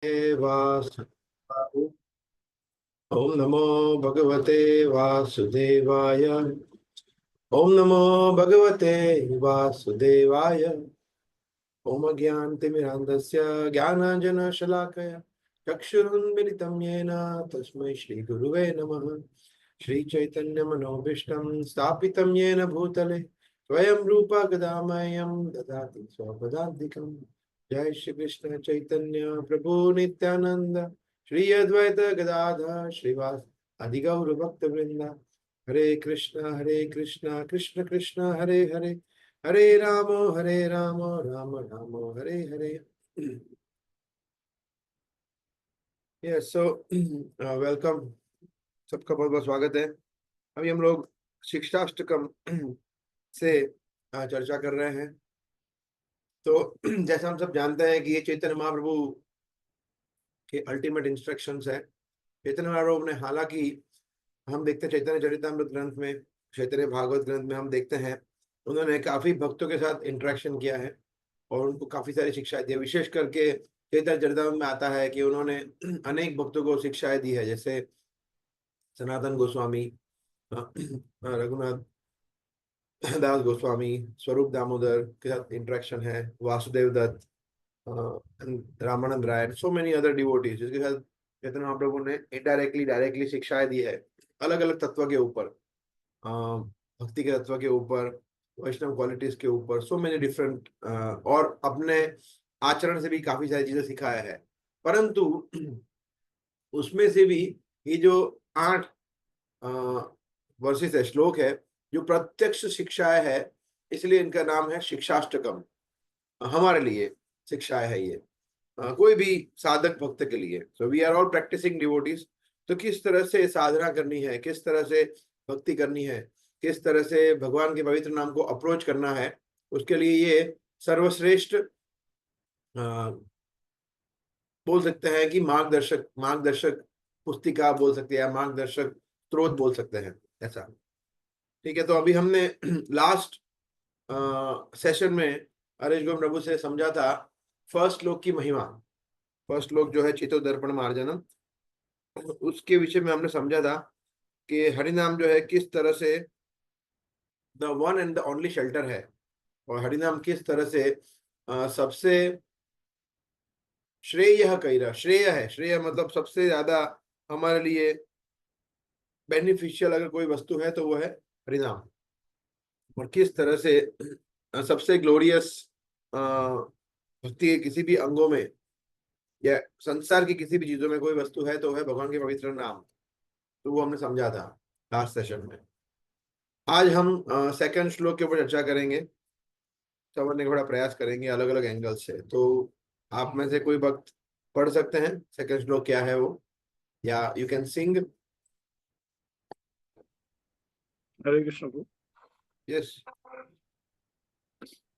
वासुदेवाय। ओम नमो भगवते वासुदेवाय। ओम नमो भगवते वासुदेवाय। ओम ज्ञानतिमिरान्धस्य ज्ञानाञ्जनशलाकया चक्षुरुन्मिलितं येन तस्मै श्रीगुरुवे नमः। श्रीचैतन्यमनोभीष्टं स्थापितं येन भूतले स्वयं रूपा गदामह्यं ददाति स्वपदान्तिकम्। जय श्री कृष्ण चैतन्य प्रभु नित्यानंद श्री अद्वैत गदाधर श्रीवास आदि गौर भक्त वृंदा। हरे Krishna Krishna Krishna Hare Hare Hare Ram Ram Ram Hare Hare. Yes so welcome, सबका बहुत बहुत स्वागत है। अभी हम लोग शिक्षाष्टकम से चर्चा कर रहे हैं। तो जैसा हम सब जानते हैं कि ये चैतन्य महाप्रभु के अल्टीमेट इंस्ट्रक्शंस है। चैतन्य महाप्रभु ने, हालांकि हम देखते हैं चैतन्य चरितामृत ग्रंथ में, चैतन्य भागवत ग्रंथ में हम देखते हैं उन्होंने काफी भक्तों के साथ इंटरेक्शन किया है और उनको काफी सारी शिक्षाएं दी है। विशेष करके चैतन्य चरितामृत में आता है कि उन्होंने अनेक भक्तों को शिक्षाएं दी है, जैसे सनातन गोस्वामी, रघुनाथ दास गोस्वामी, स्वरूप दामोदर के साथ इंटरेक्शन है, वासुदेव दत्त, रामानंद राय, सो मेनी अदर डिवोटीज जिसके साथ चैतन्य महाप्रभु ने इनडायरेक्टली डायरेक्टली शिक्षाएं दी है अलग अलग तत्व के ऊपर, भक्ति के तत्व के ऊपर, वैष्णव क्वालिटीज के ऊपर, सो मेनी डिफरेंट, और अपने आचरण से भी काफी सारी चीजें सिखाया है। परंतु उसमें से भी ये जो 8 वर्सेस है, श्लोक है, जो प्रत्यक्ष शिक्षाएं है, इसलिए इनका नाम है शिक्षाष्टकम। हमारे लिए शिक्षाएं है ये, कोई भी साधक भक्त के लिए। So we are all practicing devotees. तो किस तरह से साधना करनी है, किस तरह से भक्ति करनी है, किस तरह से भगवान के पवित्र नाम को अप्रोच करना है, उसके लिए ये सर्वश्रेष्ठ बोल सकते हैं कि मार्गदर्शक मार्गदर्शक पुस्तिका बोल सकते हैं, मार्गदर्शक स्रोत बोल सकते हैं, ऐसा। ठीक है, तो अभी हमने लास्ट सेशन में हरीश गोविंद प्रभु से समझा था फर्स्ट श्लोक की महिमा। फर्स्ट श्लोक जो है चितो दर्पण मार्जनम, उसके विषय में हमने समझा था कि हरिनाम जो है किस तरह से the one and the only shelter है, और हरिनाम किस तरह से सबसे श्रेय कैरा, श्रेय है, श्रेय मतलब सबसे ज्यादा हमारे लिए बेनिफिशियल अगर कोई वस्तु है तो वो है हरिनाम। और किस तरह से सबसे ग्लोरियस भक्ति के किसी भी अंगों में या संसार की किसी भी चीजों में कोई वस्तु है तो है भगवान के पवित्र नाम। तो वो हमने समझा था लास्ट सेशन में। आज हम सेकंड श्लोक के ऊपर चर्चा करेंगे, समझने का बड़ा प्रयास करेंगे अलग अलग एंगल से। तो आप में से कोई भक्त पढ़ सकते हैं सेकंड श्लोक क्या है वो, या यू कैन सिंग। हरे कृष्ण को। यस।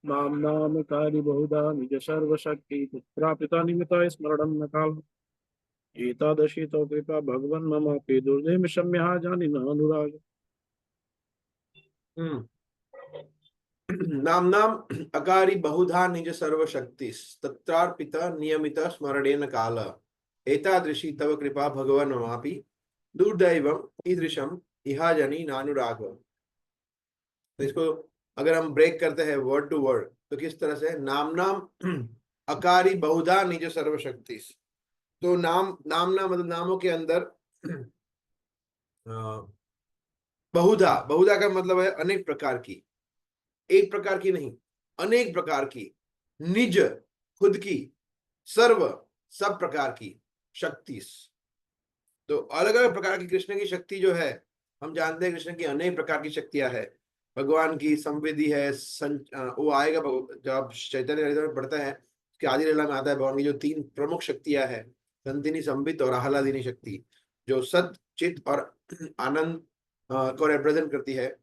नाम नाम कार्य बहुधा निज सर्वशक्ति प्रापिता निमित्ता स्मरणं न काल एतादशी तो कृपा भगवन् मम पे दुर्देव शम्या जानि न अनुराग। नाम नाम अकारी बहुधा निज सर्वशक्ति तत्रार्पित नियमित स्मरणेन काल एतादृशी तव कृपा भगवन् ममापि दुर्दैवम ईदृशम इहाजनि नानुराग। तो इसको अगर हम ब्रेक करते हैं वर्ड टू वर्ड तो किस तरह से, नाम नाम अकारी बहुधा निज सर्वशक्ति। तो नाम नाम मतलब नामों के अंदर बहुधा, बहुधा का मतलब है अनेक प्रकार की, एक प्रकार की नहीं, अनेक प्रकार की, निज खुद की, सर्व सब प्रकार की शक्ति। तो अलग अलग प्रकार की कृष्ण की शक्ति जो है, हम जानते हैं कृष्ण की अनेक प्रकार की शक्तियां है। भगवान की संवेदी है, वो आएगा जब आप चैतन्य चरितामृत में पढ़ते हैं कि आदि लीला में आता है भगवान की जो 3 प्रमुख शक्तियां है, संतिनी, संबित और आह्लादिनी शक्ति, जो सत चित और आनंद को रिप्रेजेंट करती है,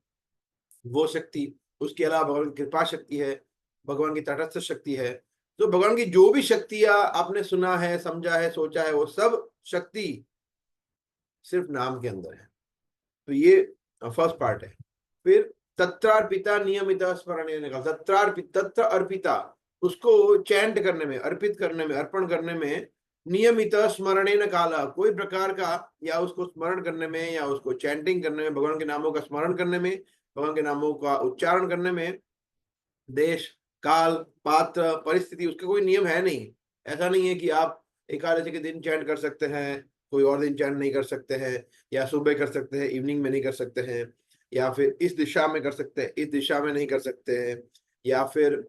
वो शक्ति। उसके अलावा भगवान की कृपा शक्ति है, भगवान की तटस्थ शक्ति है। तो भगवान की जो भी शक्तियां आपने सुना है, समझा है, सोचा है, वो सब शक्ति सिर्फ नाम के अंदर है। तो ये फर्स्ट पार्ट है। फिर तत्रार्पिता नियमित स्मरण का, तत्रार्पित, तत्र अर्पिता, उसको चैंट करने में, अर्पित करने में, अर्पण करने में नियमित स्मरणेन काल, कोई प्रकार का या उसको स्मरण करने में या उसको चैंटिंग करने में, भगवान के नामों का स्मरण करने में, भगवान के नामों का उच्चारण करने में देश, काल, पात्र, परिस्थिति उसका कोई नियम है नहीं। ऐसा नहीं है कि आप एकादशी के दिन चैंट कर सकते हैं, कोई और दिन चैंट नहीं कर सकते हैं, या सुबह कर सकते हैं, इवनिंग में नहीं कर सकते हैं, या फिर इस दिशा में कर सकते हैं, इस दिशा में नहीं कर सकते हैं, या फिर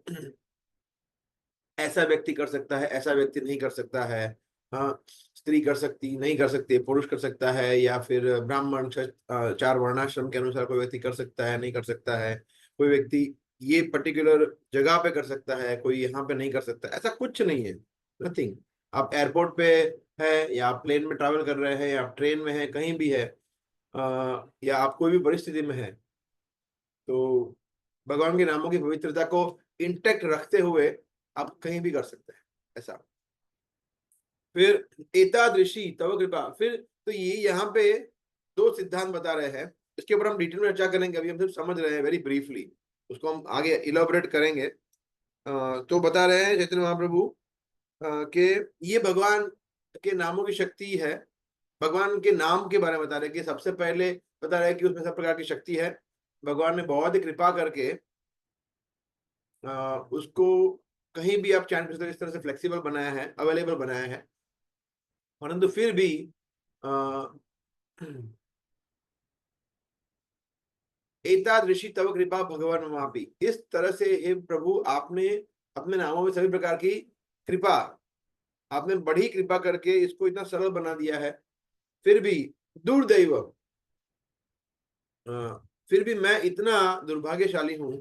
ऐसा व्यक्ति कर सकता है, ऐसा व्यक्ति नहीं कर सकता है। हाँ, स्त्री कर सकती नहीं कर सकती, पुरुष कर सकता है, या फिर ब्राह्मण चार वर्णाश्रम के अनुसार कोई व्यक्ति कर सकता है, नहीं कर सकता है। कोई व्यक्ति ये पर्टिकुलर जगह पे कर सकता है, कोई यहाँ पे नहीं कर सकता, ऐसा कुछ नहीं है। नथिंग। आप एयरपोर्ट पे है, या आप प्लेन में ट्रैवल कर रहे हैं, या आप ट्रेन में है, कहीं भी है, या आप कोई भी परिस्थिति में है, तो भगवान के नामों की पवित्रता को इंटेक्ट रखते हुए आप कहीं भी कर सकते हैं, ऐसा। फिर एतादृशी तव कृपा, फिर तो ये यहाँ पे दो सिद्धांत बता रहे हैं, इसके ऊपर हम डिटेल में चर्चा करेंगे, अभी हम सिर्फ समझ रहे हैं वेरी ब्रीफली, उसको हम आगे इलाबोरेट करेंगे। तो बता रहे हैं चैतन्य महाप्रभु कि ये भगवान के नामों की शक्ति है, भगवान के नाम के बारे में बता रहे हैं कि सबसे पहले बता रहे हैं कि उसमें सब प्रकार की शक्ति है। भगवान ने बहुत ही कृपा करके उसको कहीं भी आप चैन कर सकते, इस तरह से फ्लेक्सिबल बनाया है, अवेलेबल बनाया है, परंतु फिर भी एतादृशी तव कृपा भगवान ममापि, इस तरह से हे प्रभु आपने अपने नामों में सभी प्रकार की कृपा, आपने बड़ी कृपा करके इसको इतना सरल बना दिया है। फिर भी दुर्दैव, फिर भी मैं इतना दुर्भाग्यशाली हूं,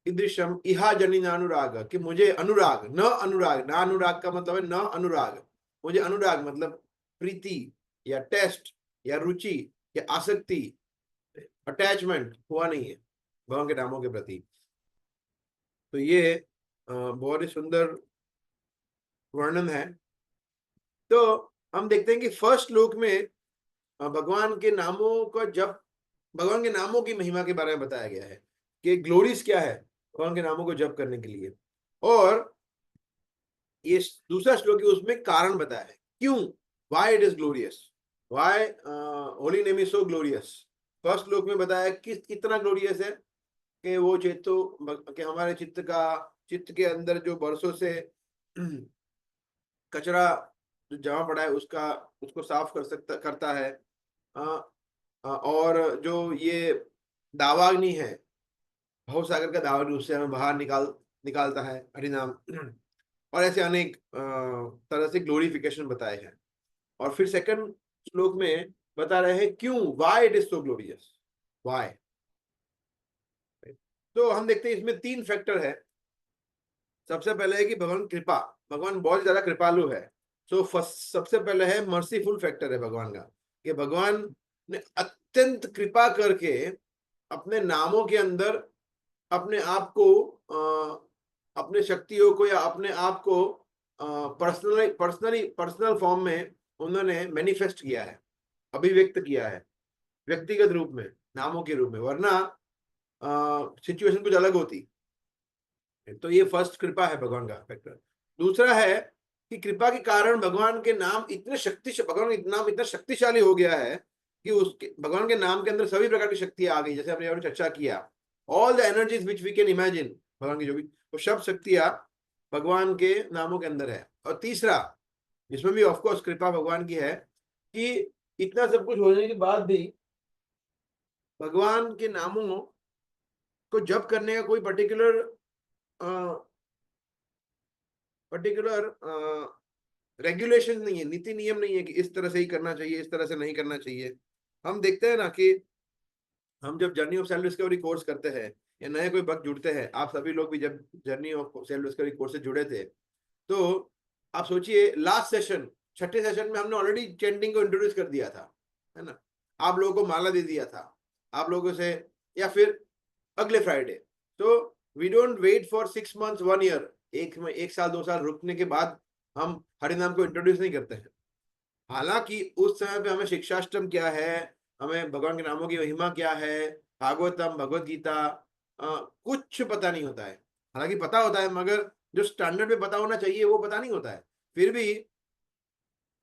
ईदृशम इहा जनिन अनुराग, कि मुझे अनुराग, न अनुराग, ना अनुराग का मतलब है न अनुराग, मुझे अनुराग मतलब प्रीति या टेस्ट या रुचि या आसक्ति, अटैचमेंट हुआ नहीं है भगवान के नामों के प्रति। तो ये बहुत ही सुंदर वर्णन है। तो हम देखते हैं कि फर्स्ट श्लोक में भगवान के नामों का जब, भगवान के नामों की महिमा के बारे में बताया गया है कि ग्लोरीज क्या है भगवान के नामों को जप करने के लिए, और ये दूसरा श्लोक है उसमें कारण बताया है क्यों, why it is glorious, why holy name is so glorious. First श्लोक में बताया कितना ग्लोरियस है कि वो चेतो कि हमारे चित्त के अंदर जो बरसों से कचरा जो जमा पड़ा है उसका, उसको साफ करता है। और जो ये दावाग्नि है, भव सागर का दावाग्नि, उससे हमें बाहर निकालता है हरिनाम। और ऐसे अनेक तरह से ग्लोरिफिकेशन बताए हैं। और फिर सेकंड श्लोक में बता रहे हैं क्यों, why it is so glorious, why. तो हम देखते हैं इसमें तीन फैक्टर है। सबसे पहले है कि भगवान कृपा, भगवान बहुत ज्यादा कृपालु है। सो फर्स्ट सबसे पहले है मर्सीफुल फैक्टर है भगवान का, कि भगवान ने अत्यंत कृपा करके अपने नामों के अंदर अपने आप को अपने शक्तियों को या अपने आप को पर्सनल फॉर्म में उन्होंने मैनिफेस्ट किया है, अभिव्यक्त किया है व्यक्तिगत रूप में, नामों के रूप में, वरना सिचुएशन कुछ अलग होती। तो ये फर्स्ट कृपा है भगवान का फैक्टर। दूसरा है कि कृपा के कारण भगवान के नाम इतने भगवान का नाम इतना शक्तिशाली हो गया है कि उसके भगवान के नाम के अंदर सभी प्रकार की शक्तियां आ गई, जैसे हमने चर्चा किया, all the energies which we can imagine, भगवान की जो भी वो सब शक्तियां भगवान के नामों के अंदर है। और तीसरा, जिसमें भी ऑफकोर्स कृपा भगवान की है, कि इतना सब कुछ होने के बाद भी भगवान के नामों को जप करने का कोई पर्टिकुलर रेगुलेशन नहीं है, नीति नियम नहीं है कि इस तरह से ही करना चाहिए, इस तरह से नहीं करना चाहिए। हम देखते हैं ना कि हम जब journey of self discovery course करते हैं या नए कोई भक्त जुड़ते हैं, आप सभी लोग भी जब journey of self discovery course से जुड़े थे, तो आप सोचिए लास्ट सेशन, छठे सेशन में हमने ऑलरेडी चैंटिंग को इंट्रोड्यूस कर दिया था, है ना, आप लोगों को माला दे दिया था आप लोगों से, या फिर अगले फ्राइडे। तो we don't wait for 6 months 1 year, एक साल 2 साल रुकने के बाद हम हरिनाम को इंट्रोड्यूस नहीं करते हैं। हालांकि उस समय पे हमें शिक्षाष्टम क्या है, हमें भगवान के नामों की महिमा क्या है, भागवतम, भगवत गीता, कुछ पता नहीं होता है। हालांकि पता होता है, मगर जो स्टैंडर्ड पे पता होना चाहिए वो पता नहीं होता है। फिर भी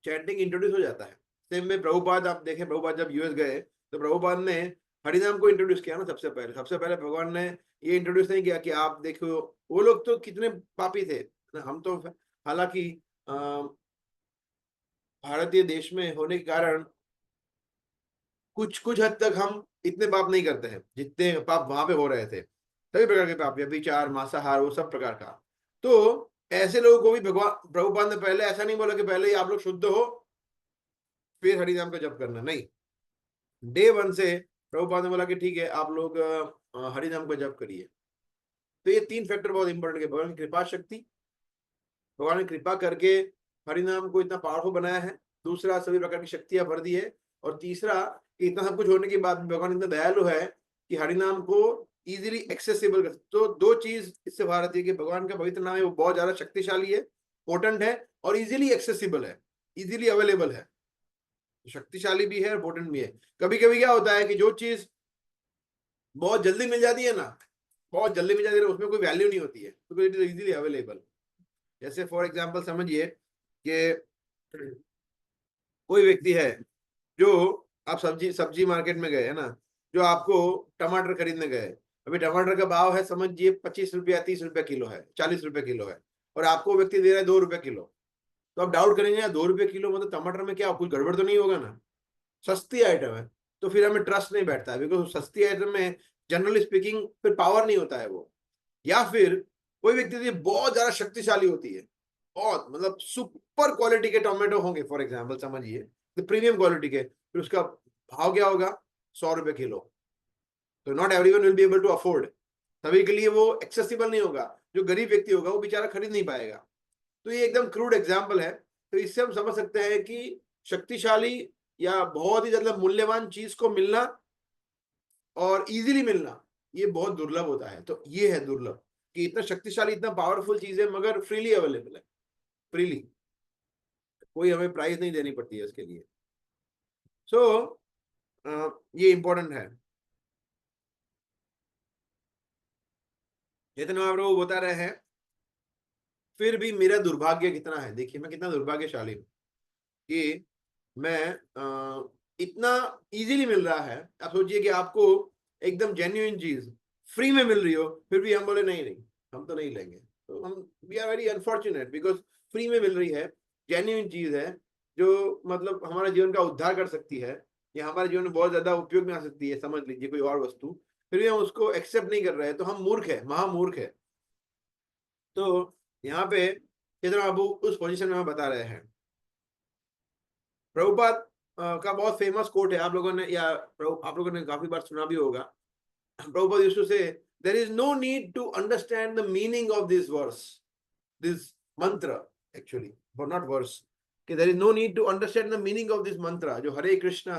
चैंटिंग इंट्रोड्यूस हो जाता है। सेम में प्रभुपाद, आप देखें प्रभुपाद जब यूएस गए तो प्रभुपाद ने हरिनाम को इंट्रोड्यूस किया ना। सबसे पहले भगवान ने ये इंट्रोड्यूस नहीं किया कि आप देखो, वो लोग तो कितने पापी थे, हम तो हालांकि भारतीय देश में होने के कारण कुछ कुछ हद तक हम इतने पाप नहीं करते हैं जितने पाप वहां पे हो रहे थे। सभी प्रकार के पाप, व्यभिचार, मांसाहार, वो सब प्रकार का। तो ऐसे लोगों को भी भगवान प्रभुपाद ने पहले ऐसा नहीं बोला कि पहले ही आप लोग शुद्ध हो फिर हरिनाम का जप करना, नहीं। डे वन से प्रभुपाद ने बोला कि ठीक है, आप लोग हरिनाम का जप करिए। तो ये 3 फैक्टर बहुत इंपॉर्टेंट है। भगवान की कृपा शक्ति, भगवान ने कृपा करके हरिनाम को इतना पावरफुल बनाया है। दूसरा, सभी प्रकार की शक्तियां भर दी है। और तीसरा, कि इतना सब कुछ होने के बाद भगवान इतना दयालु है कि हरिनाम को इजीली एक्सेसिबल कर। तो 2 चीज इससे भारत है कि भगवान का पवित्र नाम है, वो बहुत ज्यादा शक्तिशाली है, पोटेंट है, और इजीली एक्सेसिबल है, इजीली अवेलेबल है। शक्तिशाली भी है और पोटेंट भी है। कभी कभी क्या होता है कि जो चीज बहुत जल्दी मिल जाती है ना, बहुत जल्दी मिल जाती है, उसमें कोई वैल्यू नहीं होती है, तो इट इज इजीली अवेलेबल। जैसे फॉर एग्जाम्पल समझिए कि कोई व्यक्ति है जो, आप सब्जी सब्जी मार्केट में गए है ना, जो आपको टमाटर खरीदने गए। अभी टमाटर का भाव है समझिए 25 रुपया, 30 रुपया किलो है, 40 रुपए किलो है, और आपको व्यक्ति दे रहा है 2 रुपए किलो। तो आप डाउट करेंगे यार 2 रुपए किलो मतलब टमाटर में क्या कुछ गड़बड़ तो नहीं होगा ना, सस्ती आइटम है। तो फिर हमें ट्रस्ट नहीं बैठता है, बिकॉज सस्ती आइटम में जनरली स्पीकिंग फिर पावर नहीं होता है वो। या फिर कोई व्यक्ति थी बहुत ज्यादा शक्तिशाली होती है, बहुत मतलब सुपर क्वालिटी के टोमेटो होंगे फॉर एग्जाम्पल समझिए, तो प्रीमियम क्वालिटी के, फिर उसका भाव क्या होगा, 100 रुपए किलो। तो not everyone will be able to afford, सभी के लिए वो एक्सेसिबल नहीं होगा। जो गरीब व्यक्ति होगा वो बेचारा खरीद नहीं पाएगा। तो ये एकदम क्रूड एग्जाम्पल है। तो इससे हम समझ सकते हैं कि शक्तिशाली या बहुत ही ज्यादा मूल्यवान चीज को मिलना और इजीली मिलना, ये बहुत दुर्लभ होता है। तो ये है दुर्लभ कि इतना शक्तिशाली, इतना पावरफुल चीज है मगर फ्रीली अवेलेबल है, फ्रीली, कोई हमें प्राइस नहीं देनी पड़ती है इसके लिए। सो ये इंपॉर्टेंट है। चैतन्य महाप्रभु बता रहे हैं, फिर भी मेरा दुर्भाग्य कितना है, देखिए मैं कितना दुर्भाग्यशाली हूँ कि मैं इतना इजीली मिल रहा है। आप सोचिए कि आपको एकदम जेन्युइन चीज फ्री में मिल रही हो, फिर भी हम बोले नहीं नहीं, हम तो नहीं लेंगे। तो हम, we are very unfortunate, because free में मिल रही है, जेन्युइन चीज है, जो मतलब हमारे जीवन का उद्धार कर सकती है, या हमारे जीवन में बहुत ज्यादा उपयोग में आ सकती है, समझ लीजिए कोई और वस्तु, फिर भी हम उसको एक्सेप्ट नहीं कर रहे हैं, तो हम मूर्ख है, महामूर्ख है। तो यहाँ पे चेतन बाबू उस पोजीशन में हम बता रहे हैं। प्रभुपाद का बहुत फेमस कोट है, आप लोगों ने या आप लोगों ने काफी बार सुना भी होगा। Prabhupada used to say, there is no need to understand the meaning of this verse, this mantra, actually for not verse, कि there is no need to understand the meaning of this mantra, जो हरे कृष्ण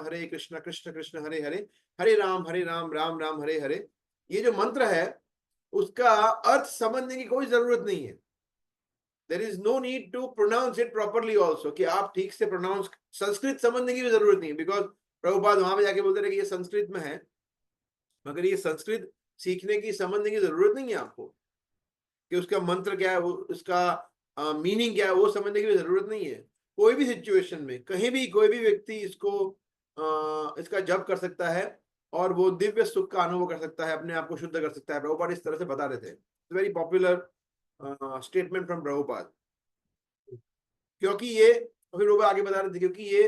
कृष्ण कृष्ण हरे हरे, हरे राम राम राम हरे हरे, ये जो मंत्र है उसका अर्थ समझने की कोई जरूरत नहीं है। There is no need to pronounce it properly also, कि आप ठीक से प्रोनाउंस, संस्कृत समझने की भी जरूरत नहीं है, बिकॉज प्रभुपाद वहां पे जाके बोलते रहे कि ये संस्कृत में है, मगर ये संस्कृत सीखने की, समझने की जरूरत नहीं है आपको, कि उसका मंत्र क्या है, वो उसका मीनिंग क्या है, वो समझने की भी जरूरत नहीं है। कोई भी सिचुएशन में कहीं भी कोई भी व्यक्ति इसको इसका जप कर सकता है और वो दिव्य सुख का अनुभव कर सकता है, अपने आप को शुद्ध कर सकता है। प्रभुपाद इस तरह से बता रहे थे, very popular statement from Prabhupada. क्योंकि ये, फिर वो आगे बता रहे थे, क्योंकि ये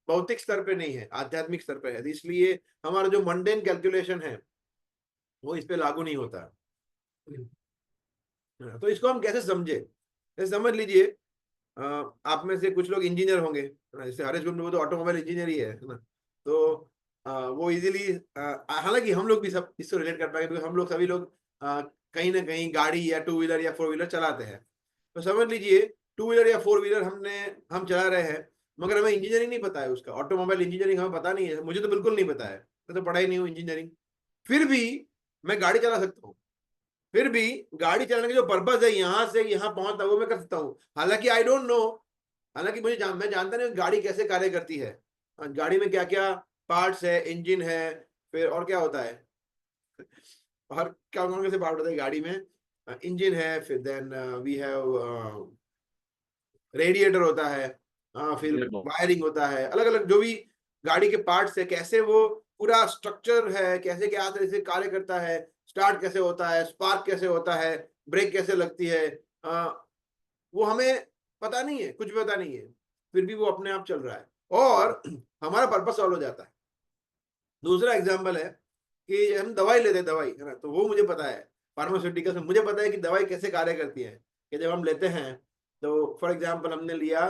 भौतिक स्तर पे नहीं है, आध्यात्मिक स्तर पे है, तो इसलिए हमारा जो मंडेन कैलकुलेशन है वो इस पे लागू नहीं होता। तो इसको हम कैसे समझे, जैसे समझ लीजिए आप में से कुछ लोग इंजीनियर होंगे, जैसे हरीश गुप्ता, वो तो ऑटोमोबाइल इंजीनियर ही है ना। तो वो इजीली, हालांकि हम लोग भी सब इससे रिलेट कर पाएंगे, क्योंकि हम लोग सभी लोग कहीं ना कहीं गाड़ी या 2 व्हीलर या 4 व्हीलर चलाते हैं। तो समझ लीजिए 2 व्हीलर या 4 व्हीलर हम चला रहे हैं, मगर हमें इंजीनियरिंग नहीं पता है, उसका ऑटोमोबाइल इंजीनियरिंग हमें पता नहीं है, मुझे तो बिल्कुल नहीं पता है, मैं तो पढ़ा ही नहीं हूँ इंजीनियरिंग। फिर भी मैं गाड़ी चला सकता हूँ, फिर भी गाड़ी चलाने का जो पर्पज है यहाँ से यहाँ पहुंचना, वो मैं कर सकता हूँ। हालांकि आई डोंट नो, हालांकि मैं जानता नहीं गाड़ी कैसे कार्य करती है, गाड़ी में क्या क्या पार्ट्स है, इंजन है, फिर और क्या होता है, और क्या कौन कैसे पार्ट होता है गाड़ी में, इंजन है, फिर देन वी हैव रेडिएटर होता है, फिर वायरिंग होता है, अलग अलग जो भी गाड़ी के पार्ट्स है, कैसे वो पूरा स्ट्रक्चर है, कैसे क्या तरह से कार्य करता है, स्टार्ट कैसे होता है, स्पार्क कैसे होता है, ब्रेक कैसे लगती है, वो हमें पता नहीं है, कुछ भी पता नहीं है, फिर भी वो अपने आप चल रहा है और हमारा पर्पस सॉल्व हो जाता है। दूसरा एग्जाम्पल है कि हम दवाई लेते हैं, दवाई है ना, तो वो मुझे पता है, फार्मास्यूटिकल्स में मुझे पता है कि दवाई कैसे कार्य करती है, कि जब हम लेते हैं तो फॉर एग्जाम्पल हमने लिया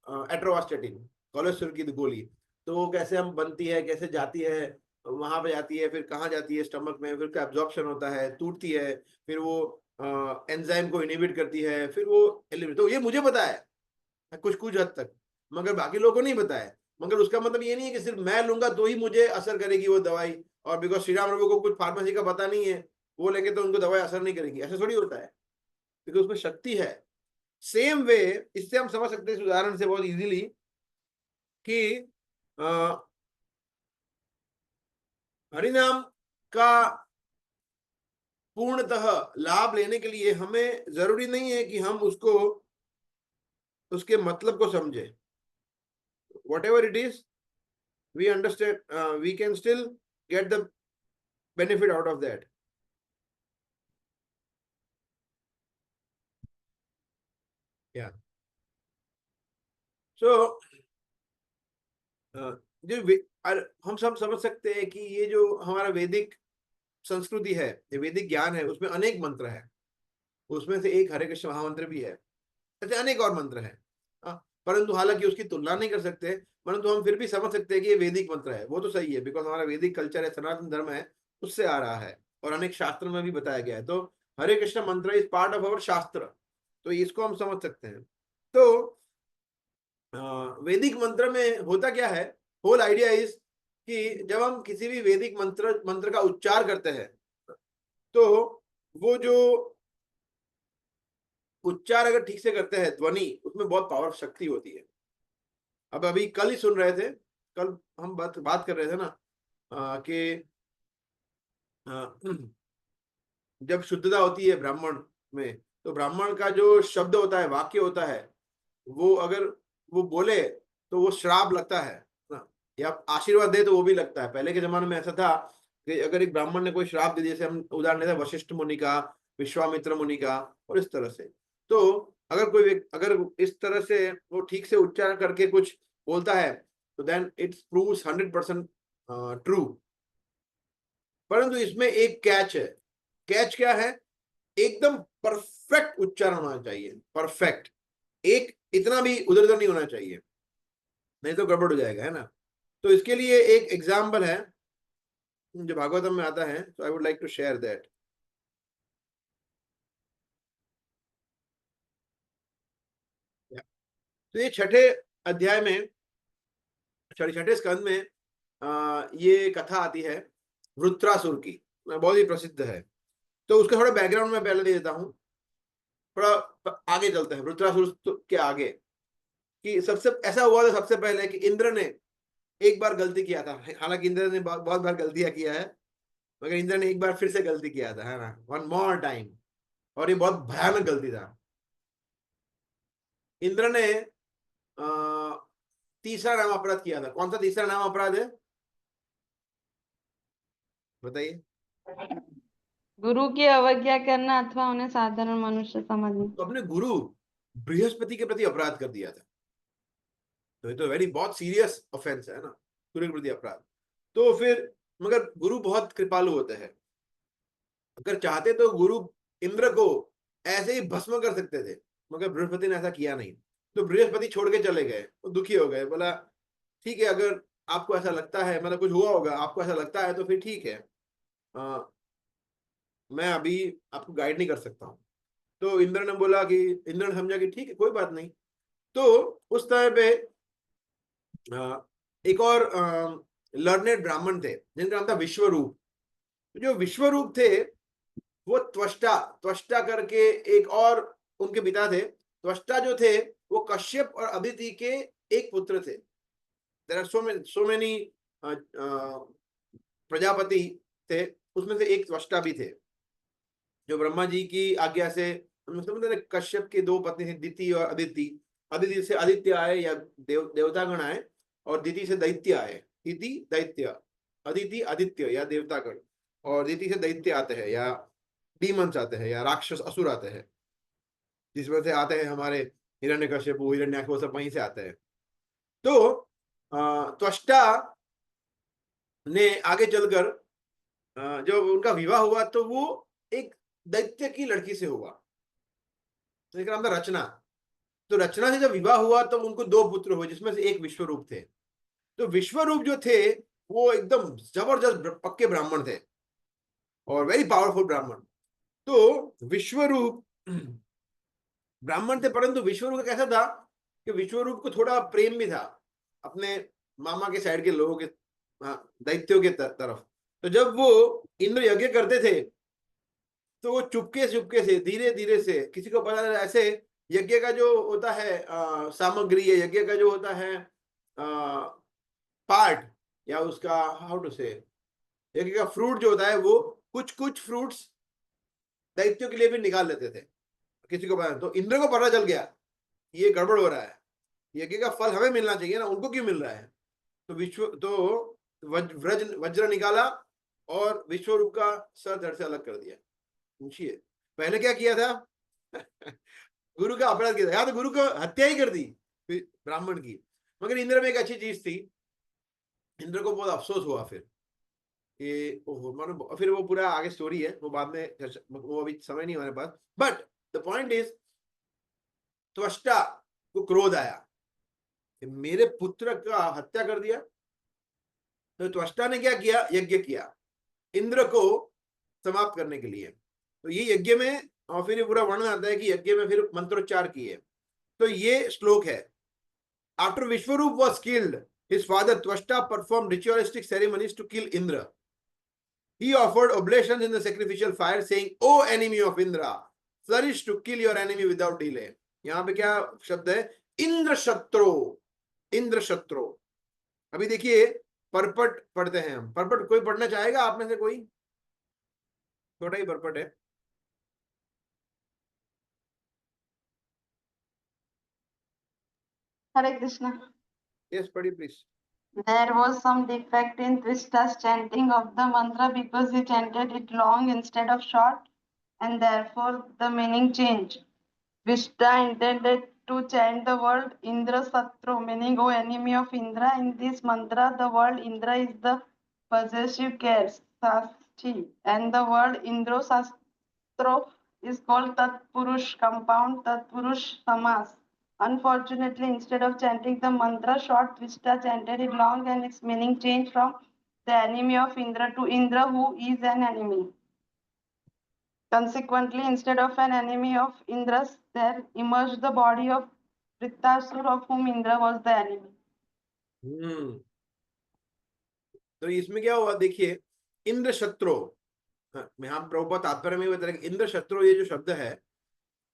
एट्रोवास्टेटिन, कोलेस्ट्रॉल की गोली, तो वो कैसे हम बनती है, कैसे जाती है, वहां पे जाती है, फिर कहाँ जाती है, स्टमक में, फिर एब्जॉर्प्शन होता है, टूटती है, फिर वो एंजाइम को इनहिबिट करती है, फिर वो तो ये मुझे पता है कुछ कुछ हद तक, मगर बाकी लोगों को नहीं पता है। मगर उसका मतलब ये नहीं है कि सिर्फ मैं लूंगा तो ही मुझे असर करेगी वो दवाई, और बिकॉज श्री राम रवि को कुछ फार्मेसी का पता नहीं है, वो लेके तो उनको दवाई असर नहीं करेगी, ऐसा थोड़ी होता है, क्योंकि उसमें शक्ति है। सेम वे, इससे हम समझ सकते हैं इस उदाहरण से बहुत इजीली कि हरिनाम का पूर्णतः लाभ लेने के लिए हमें जरूरी नहीं है कि हम उसको, उसके मतलब को समझे, what ever it is, we understand, we can still get the benefit out of that. Yeah. So जो हम सब समझ सकते हैं कि ये जो हमारा वैदिक संस्कृति है, ये वैदिक ज्ञान है, उसमें अनेक मंत्र है, उसमें से एक हरे कृष्ण महामंत्र भी है, ऐसे अनेक और मंत्र है, परंतु हालांकि उसकी तुलना नहीं कर सकते, परंतु हम फिर भी समझ सकते हैं कि ये वैदिक मंत्र है, वो तो सही है, बिकॉज हमारा वैदिक कल्चर है, सनातन धर्म है, उससे आ रहा है, और अनेक शास्त्र में भी बताया गया है। तो हरे कृष्ण मंत्र इज पार्ट ऑफ अवर शास्त्र, तो इसको हम समझ सकते हैं। तो वैदिक मंत्र में होता क्या है, होल आइडिया इज कि जब हम किसी भी वैदिक मंत्र मंत्र का उच्चार करते हैं, तो वो जो उच्चार अगर ठीक से करते हैं, ध्वनि उसमें बहुत पावर शक्ति होती है। अब अभी कल ही सुन रहे थे, कल हम बात कर रहे थे ना, कि जब शुद्धता होती है ब्राह्मण में, तो ब्राह्मण का जो शब्द होता है, वाक्य होता है, वो अगर वो बोले तो वो श्राप लगता है ना, या आशीर्वाद दे तो वो भी लगता है। पहले के जमाने में ऐसा था कि अगर एक ब्राह्मण ने कोई श्राप दे दिया, जैसे हम उदाहरण लेते हैं वशिष्ठ मुनि का, विश्वामित्र मुनि का, और इस तरह से, तो अगर अगर इस तरह से वो ठीक से उच्चारण करके कुछ बोलता है, तो देन इट्स प्रूव्स 100% ट्रू। परंतु इसमें एक कैच है। कैच क्या है? एकदम परफेक्ट उच्चारण होना चाहिए, परफेक्ट, एक इतना भी उधर उधर नहीं होना चाहिए, नहीं तो गड़बड़ हो जाएगा, है ना। तो इसके लिए एक एग्जाम्पल है जो भागवतम में आता है, तो I would like to share that. तो ये छठे अध्याय में, छठे स्कंद में ये कथा आती है वृत्रासुर की, बहुत ही प्रसिद्ध है। तो उसका थोड़ा बैकग्राउंड में पहले दे देता हूँ, थोड़ा आगे चलते हैं वृत्रासुर के आगे, कि सबसे ऐसा हुआ था सबसे पहले कि इंद्र ने एक बार गलती किया था, हालांकि इंद्र ने बहुत बार गलतियां किया है, मगर इंद्र ने एक बार फिर से गलती किया था, है ना, वन मोर टाइम, और ये बहुत भयानक गलती था। इंद्र ने तीसरा नाम अपराध किया था। कौन सा तीसरा नाम अपराध है, बताइए। गुरु की अवज्ञा करना अथवा उन्हें साधारण मनुष्य समझना। तो अपने गुरु बृहस्पति के प्रति अपराध कर दिया था, तो ये तो वेरी बहुत सीरियस ऑफेंस है ना, गुरु के प्रति अपराध। तो फिर मगर गुरु बहुत कृपालु होते हैं, अगर चाहते तो गुरु इंद्र को ऐसे ही भस्म कर सकते थे, मगर बृहस्पति ने ऐसा किया नहीं। तो बृहस्पति छोड़ के चले गए, वो दुखी हो गए, बोला ठीक है, अगर आपको ऐसा लगता है, मतलब कुछ हुआ होगा, आपको ऐसा लगता है, तो फिर ठीक है, आ, मैं अभी आपको गाइड नहीं कर सकता हूँ। तो इंद्र ने बोला कि, इंद्र ने समझा कि ठीक है, कोई बात नहीं। तो उस तरह पे एक और लर्नेड ब्राह्मण थे जिनका नाम था विश्वरूप। जो विश्वरूप थे वो त्वष्टा त्वष्टा करके एक और उनके पिता थे। त्वष्टा जो थे वो कश्यप और अदिति के एक पुत्र थे। There are so many Prajapati थे, उसमें से एक त्वष्टा भी थे, जो ब्रह्मा जी की आज्ञा से, उनमें से कश्यप के दो पत्नी थी, दिति और अदिति, अदिति से आदित्य आए या देवतागण आए, और दिति से दैत्य आए। दिति दैत्य, अदिति आदित्य या देवतागण, और दिति से दैत्य आते हैं या डीमंस आते हैं या राक्षस असुर आते हैं, जिसमें से आते हैं हमारे हिरण्यकश्यपु, हिरण्याक्ष, वो सब वहीं से आते हैं। तो त्वष्टा ने आगे चलकर जब उनका विवाह हुआ तो वो एक दैत्य की लड़की से हुआ, तो नाम था रचना। तो रचना से जब विवाह हुआ तो उनको 2 पुत्र हुए, जिसमें से एक विश्वरूप थे। तो विश्वरूप जो थे वो एकदम जबरदस्त पक्के ब्राह्मण थे और वेरी पावरफुल ब्राह्मण। तो विश्वरूप ब्राह्मण थे, परंतु विश्वरूप का कैसा था कि विश्वरूप को थोड़ा प्रेम भी था अपने मामा के साइड के लोगों के, दैत्यों के तरफ। तो जब वो इंद्र यज्ञ करते थे तो वो चुपके से धीरे धीरे से, किसी को पता नहीं, ऐसे यज्ञ का जो होता है सामग्री, या यज्ञ का जो होता है पार्ट, या उसका हाउ टू से, यज्ञ का फ्रूट जो होता है, वो कुछ फ्रूट्स दैत्यों के लिए भी निकाल लेते थे, किसी को पता। तो इंद्र को पता चल गया ये गड़बड़ हो रहा है, यज्ञ का फल हमें मिलना चाहिए ना, उनको क्यों मिल रहा है। तो वज्र निकाला और विश्वरूप का सर धड़ से अलग कर दिया। पूछिए पहले क्या किया था गुरु का अपराध किया था, या तो गुरु को हत्या ही कर दी ब्राह्मण की। मगर इंद्र में एक अच्छी चीज थी, इंद्र को बहुत अफसोस हुआ फिर कि ओहो, फिर वो पूरा आगे स्टोरी है, वो बाद में, वो अभी समय नहीं हमारे पास। But the point is, Tvashta को क्रोध आया कि मेरे पुत्र का हत्या कर दिया। तो त्वष्टा ने क्या किया, यज्ञ किया इंद्र को समाप्त करने के लिए। तो ये यज्ञ में, और फिर ये पूरा वर्णन आता है कि यज्ञ में फिर मंत्रोच्चार किए। तो ये श्लोक है, after Vishwarupa was killed, his father Twashta performed ritualistic ceremonies to kill Indra. He offered oblations in the sacrificial fire, saying, "O enemy of Indra, flourish to kill your enemy without delay." यहाँ पे क्या शब्द है, इंद्र शत्रु, इंद्र शत्रु। अभी देखिए purport पढ़ते हैं हम। परपट कोई पढ़ना चाहेगा आप में से? कोई छोटा ही परपट है। हरे कृष्णा। यस, पढ़िए please. There was some defect in Twishta's chanting of the mantra because he chanted it long instead of short, and therefore the meaning changed. Twishta intended to chant the word Indra Satru, meaning O enemy of Indra. In this mantra, the word Indra is the possessive case, Sasti, and the word Indro Sastro is called Tatpurush compound, Tatpurush Samas. Unfortunately, instead of chanting the mantra short, Twishta chanted it long, and its meaning changed from the enemy of Indra to Indra, who is an enemy. Consequently, instead of an enemy of Indra's, there emerged the body of Vritasur, of whom Indra was the enemy. तो इसमें क्या हुआ देखिए, इंद्र शत्रु, मैं हम प्रभुपाद तात्पर्य में बता रहे कि इंद्र शत्रु ये जो शब्द है,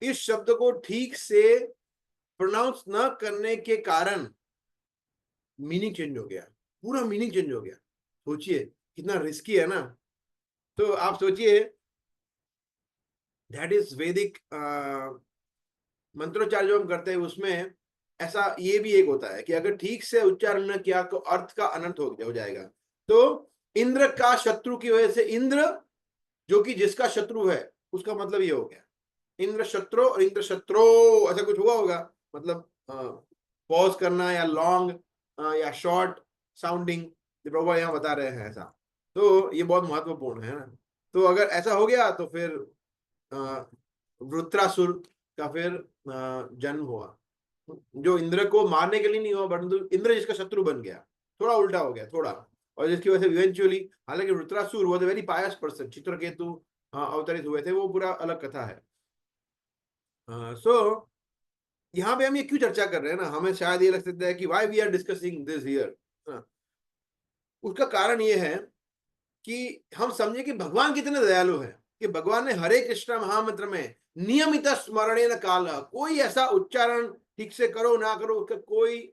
इस शब्द को ठीक से प्रोनाउंस न करने के कारण मीनिंग चेंज हो गया, पूरा मीनिंग चेंज हो गया। सोचिए कितना रिस्की है ना। तो आप सोचिए, दैट इज वैदिक मंत्रोच्चार जो हम करते हैं, उसमें ऐसा ये भी एक होता है कि अगर ठीक से उच्चारण न किया तो अर्थ का अनर्थ हो जाएगा। तो इंद्र का शत्रु की वजह से, इंद्र जो कि जिसका शत्रु है, उसका मतलब ये हो गया इंद्र शत्रु और इंद्र शत्रु, ऐसा कुछ हुआ होगा, मतलब पॉज करना या लॉन्ग या शॉर्ट साउंडिंग, प्रभु यहाँ बता रहे हैं ऐसा। तो ये बहुत महत्वपूर्ण है ना। तो अगर ऐसा हो गया तो फिर वृत्रासुर का फिर जन्म हुआ, जो इंद्र को मारने के लिए नहीं हुआ, परंतु इंद्र जिसका शत्रु बन गया, थोड़ा उल्टा हो गया थोड़ा, और जिसकी वजह से इवेंचुअली, हालांकि Vritrasura was a very Payas person, Chitraketu अवतरित हुए थे, वो पूरा अलग कथा है। सो यहाँ पे हम ये क्यों चर्चा कर रहे हैं ना, हमें शायद ये लग सकता है कि why we are discussing this here. उसका कारण ये है कि हम समझे कि भगवान कितने दयालु हैं, कि भगवान ने हरे कृष्ण महामंत्र में नियमित स्मरणेन काल, कोई ऐसा उच्चारण ठीक से करो ना करो उसका कोई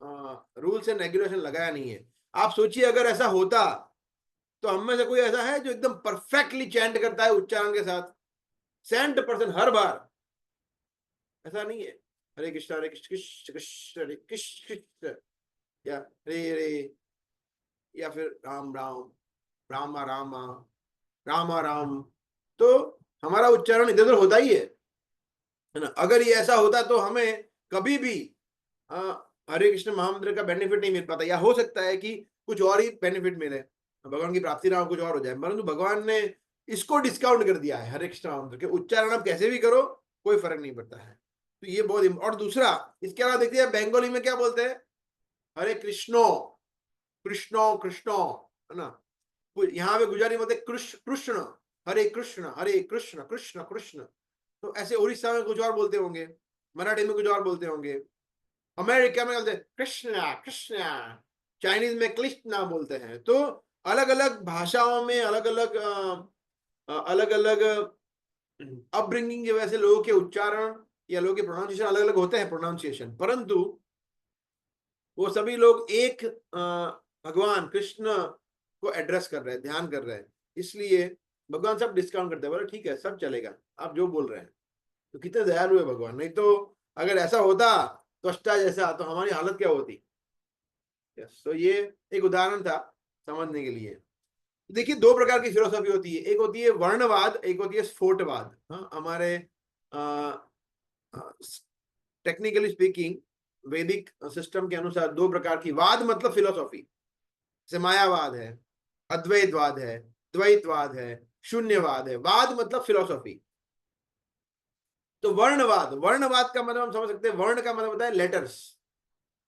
रूल्स एंड रेगुलेशन लगाया नहीं है। आप सोचिए अगर ऐसा होता तो हम में से कोई ऐसा है जो एकदम परफेक्टली चैंट करता है उच्चारण के साथ 100% हर बार? ऐसा नहीं है। हरे कृष्ण कृष्ण कृष्ण हरे कृष्ण कृष्ण, या हरे हरे, या फिर राम राम, रामा रामा, रामा राम। तो हमारा उच्चारण इधर उधर होता ही है ना। अगर ये ऐसा होता तो हमें कभी भी हरे कृष्ण महामंत्र का बेनिफिट नहीं मिल पाता, या हो सकता है कि कुछ और ही बेनिफिट मिले, भगवान की प्राप्ति ना हो, कुछ और हो जाए, परंतु भगवान ने इसको डिस्काउंट कर दिया है। हरे कृष्ण महामंत्र के उच्चारण आप कैसे भी करो, कोई फर्क नहीं पड़ता है। तो ये बहुत और दूसरा, इसके अलावा देखिए बंगाली में क्या बोलते हैं, हरे कृष्णो, कृष्णो कृष्णो, है ना। यहाँ पे गुजराती बोलते कृष्ण कृष्ण, हरे कृष्ण कृष्ण कृष्ण। तो ऐसे उड़ीसा में कुछ और बोलते होंगे, मराठी में कुछ और बोलते होंगे, अमेरिका में बोलते हैं कृष्णा कृष्णा, चाइनीज में कृष्णा बोलते हैं। तो अलग अलग भाषाओं में अलग अलग अपब्रिंगिंग की वजह से लोगों के उच्चारण या लोगों के प्रोनाउंसिएशन अलग अलग होते हैं प्रोनाउंसिएशन, परंतु वो सभी लोग एक भगवान कृष्ण को एड्रेस कर रहे हैं, ध्यान कर रहे हैं। इसलिए भगवान सब डिस्काउंट करते हैं, बोले ठीक है सब चलेगा, आप जो बोल रहे हैं। तो कितने दयालु है भगवान, नहीं तो अगर ऐसा होता त्वष्टा जैसा तो हमारी हालत क्या होती। तो ये एक उदाहरण था समझने के लिए। देखिए दो प्रकार की फिलोसफी होती है, एक होती है वर्णवाद, एक होती है स्फोटवाद। हाँ, हमारे टेक्निकली स्पीकिंग वैदिक सिस्टम के अनुसार दो प्रकार की, वाद मतलब फिलोसॉफी, जैसे मायावाद है, अद्वैतवाद है, द्वैतवाद है, शून्यवाद है। वाद मतलब फिलोसॉफी। तो वर्णवाद, वर्णवाद का मतलब हम समझ सकते हैं, वर्ण का मतलब होता है लेटर्स,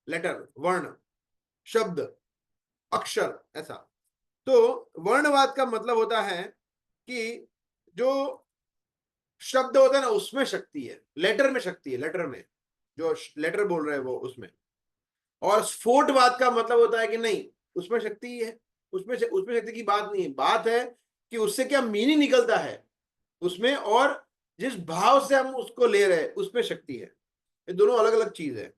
लेटर, वर्ण, शब्द, अक्षर, ऐसा। तो वर्णवाद का मतलब होता है कि जो शब्द होता है ना उसमें शक्ति है, लेटर में शक्ति है, लेटर में जो लेटर बोल रहे हैं वो उसमें। और स्फोटवाद का मतलब होता है कि नहीं उसमें शक्ति है, उसमें शक्ति की बात नहीं है, बात है कि उससे क्या मीनिंग निकलता है उसमें, और जिस भाव से हम उसको ले रहे हैं उसमें शक्ति है। ये दोनों अलग अलग चीज है,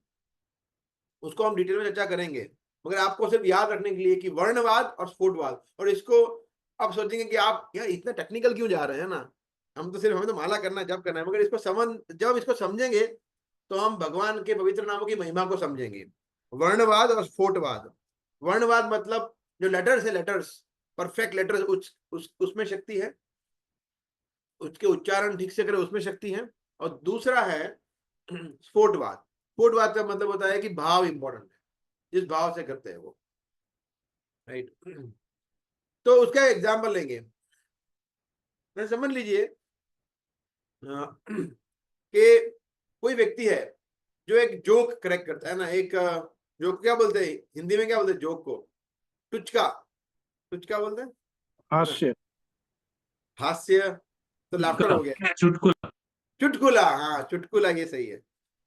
उसको हम डिटेल में चर्चा करेंगे। मगर आपको सिर्फ याद रखने के लिए कि वर्णवाद और स्फोटवाद, और इसको आप सोचेंगे कि आप यार इतना टेक्निकल क्यों जा रहे हैं ना, हम तो सिर्फ हमें तो माला करना है, जब करना है। मगर इसको जब इसको समझेंगे तो हम भगवान के पवित्र नामों की महिमा को समझेंगे। वर्णवाद और स्फोटवाद, वर्णवाद मतलब जो लेटर्स है, लेटर्स, परफेक्ट लेटर्स, उसमें शक्ति है, उसके उच्चारण ठीक से करें उसमें शक्ति है। और दूसरा है स्फोटवाद, स्फोटवाद का मतलब होता है कि भाव इंपॉर्टेंट है, जिस भाव से करते हैं वो, राइट। तो उसका एग्जाम्पल लेंगे, समझ लीजिए कि कोई व्यक्ति है जो एक जोक करेक्ट करता है ना, एक जोक क्या बोलते हैं हिंदी में, क्या बोलते हैं जोक को, टुचका, टुचका बोलते हैं, हास्य, हास्य, तो लाफ्टर हो गया, चुटकुला, चुटकुला, हाँ चुटकुला, ये सही है।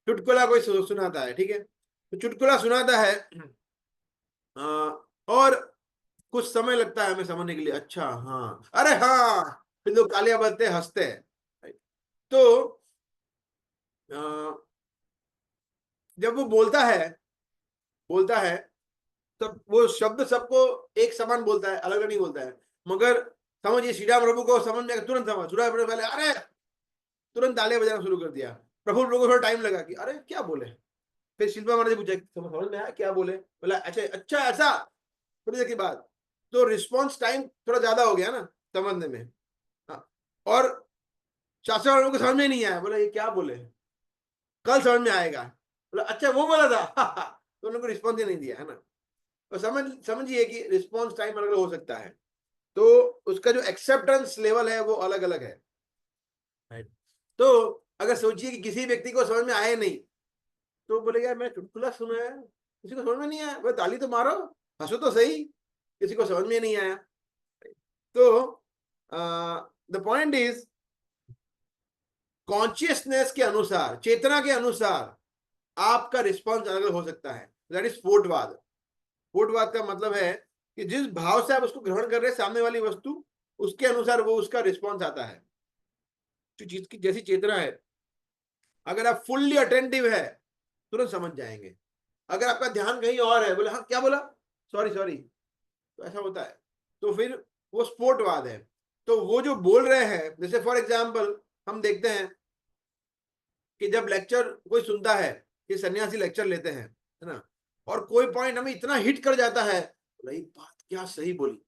चुटकुला कोई सुनाता है, ठीक है, तो चुटकुला सुनाता है और कुछ समय लगता है हमें समझने के लिए, अच्छा हाँ, अरे हाँ, फिर लोग तालियां बजते हंसते हैं। तो जब वो बोलता है तब वो शब्द सबको एक समान बोलता है, अलग अलग नहीं बोलता है। मगर समझिए श्री राम प्रभु को समझ में तुरंत समझ, सूर्य प्रभु पहले अरे तुरंत तालियां बजाना शुरू कर दिया, प्रभु को थोड़ा टाइम लगा कि अरे क्या बोले। फिर शिल्पा महाराज पूछा समझ में आया क्या बोले, बोला अच्छा अच्छा ऐसा, थोड़ी देर के बाद तो रिस्पॉन्स टाइम थोड़ा ज्यादा हो गया ना समझने में। हाँ, और शास्त्र वालों को समझ में नहीं आया, बोला ये क्या बोले, कल समझ में आएगा, बोला अच्छा वो बोला था तो उन्होंने रिस्पॉन्स ही नहीं दिया, है ना। तो समझिए कि रिस्पॉन्स टाइम अलग अलग हो सकता है, तो उसका जो एक्सेप्टेंस लेवल है वो अलग अलग है, राइट। तो अगर सोचिए कि किसी व्यक्ति को समझ में आए नहीं, तो बोलेगा मैं चुटकुला सुना है, किसी को समझ में नहीं आया, बोले ताली तो मारो, हंसो तो सही, किसी को समझ में नहीं आया। तो द पॉइंट इज कॉन्शियसनेस के अनुसार, चेतना के अनुसार आपका रिस्पॉन्स अलग हो सकता है, दैट इज स्फोटवाद। स्फोटवाद का मतलब है कि जिस भाव से आप उसको ग्रहण कर रहे हैं सामने वाली वस्तु, उसके अनुसार वो उसका रिस्पॉन्स आता है। जो चीज की जैसी चेतना है, अगर आप फुल्ली अटेंटिव है तुरंत समझ जाएंगे। अगर आपका ध्यान कहीं और है, बोले हाँ क्या बोला, सॉरी सॉरी, तो ऐसा होता है, तो फिर वो स्फोटवाद है। तो वो जो बोल रहे हैं, जैसे फॉर एग्जाम्पल हम देखते हैं कि जब लेक्चर कोई सुनता है कि सन्यासी लेक्चर लेते हैं, है ना, और कोई पॉइंट हमें इतना हिट कर जाता है, ये बात क्या सही बोली,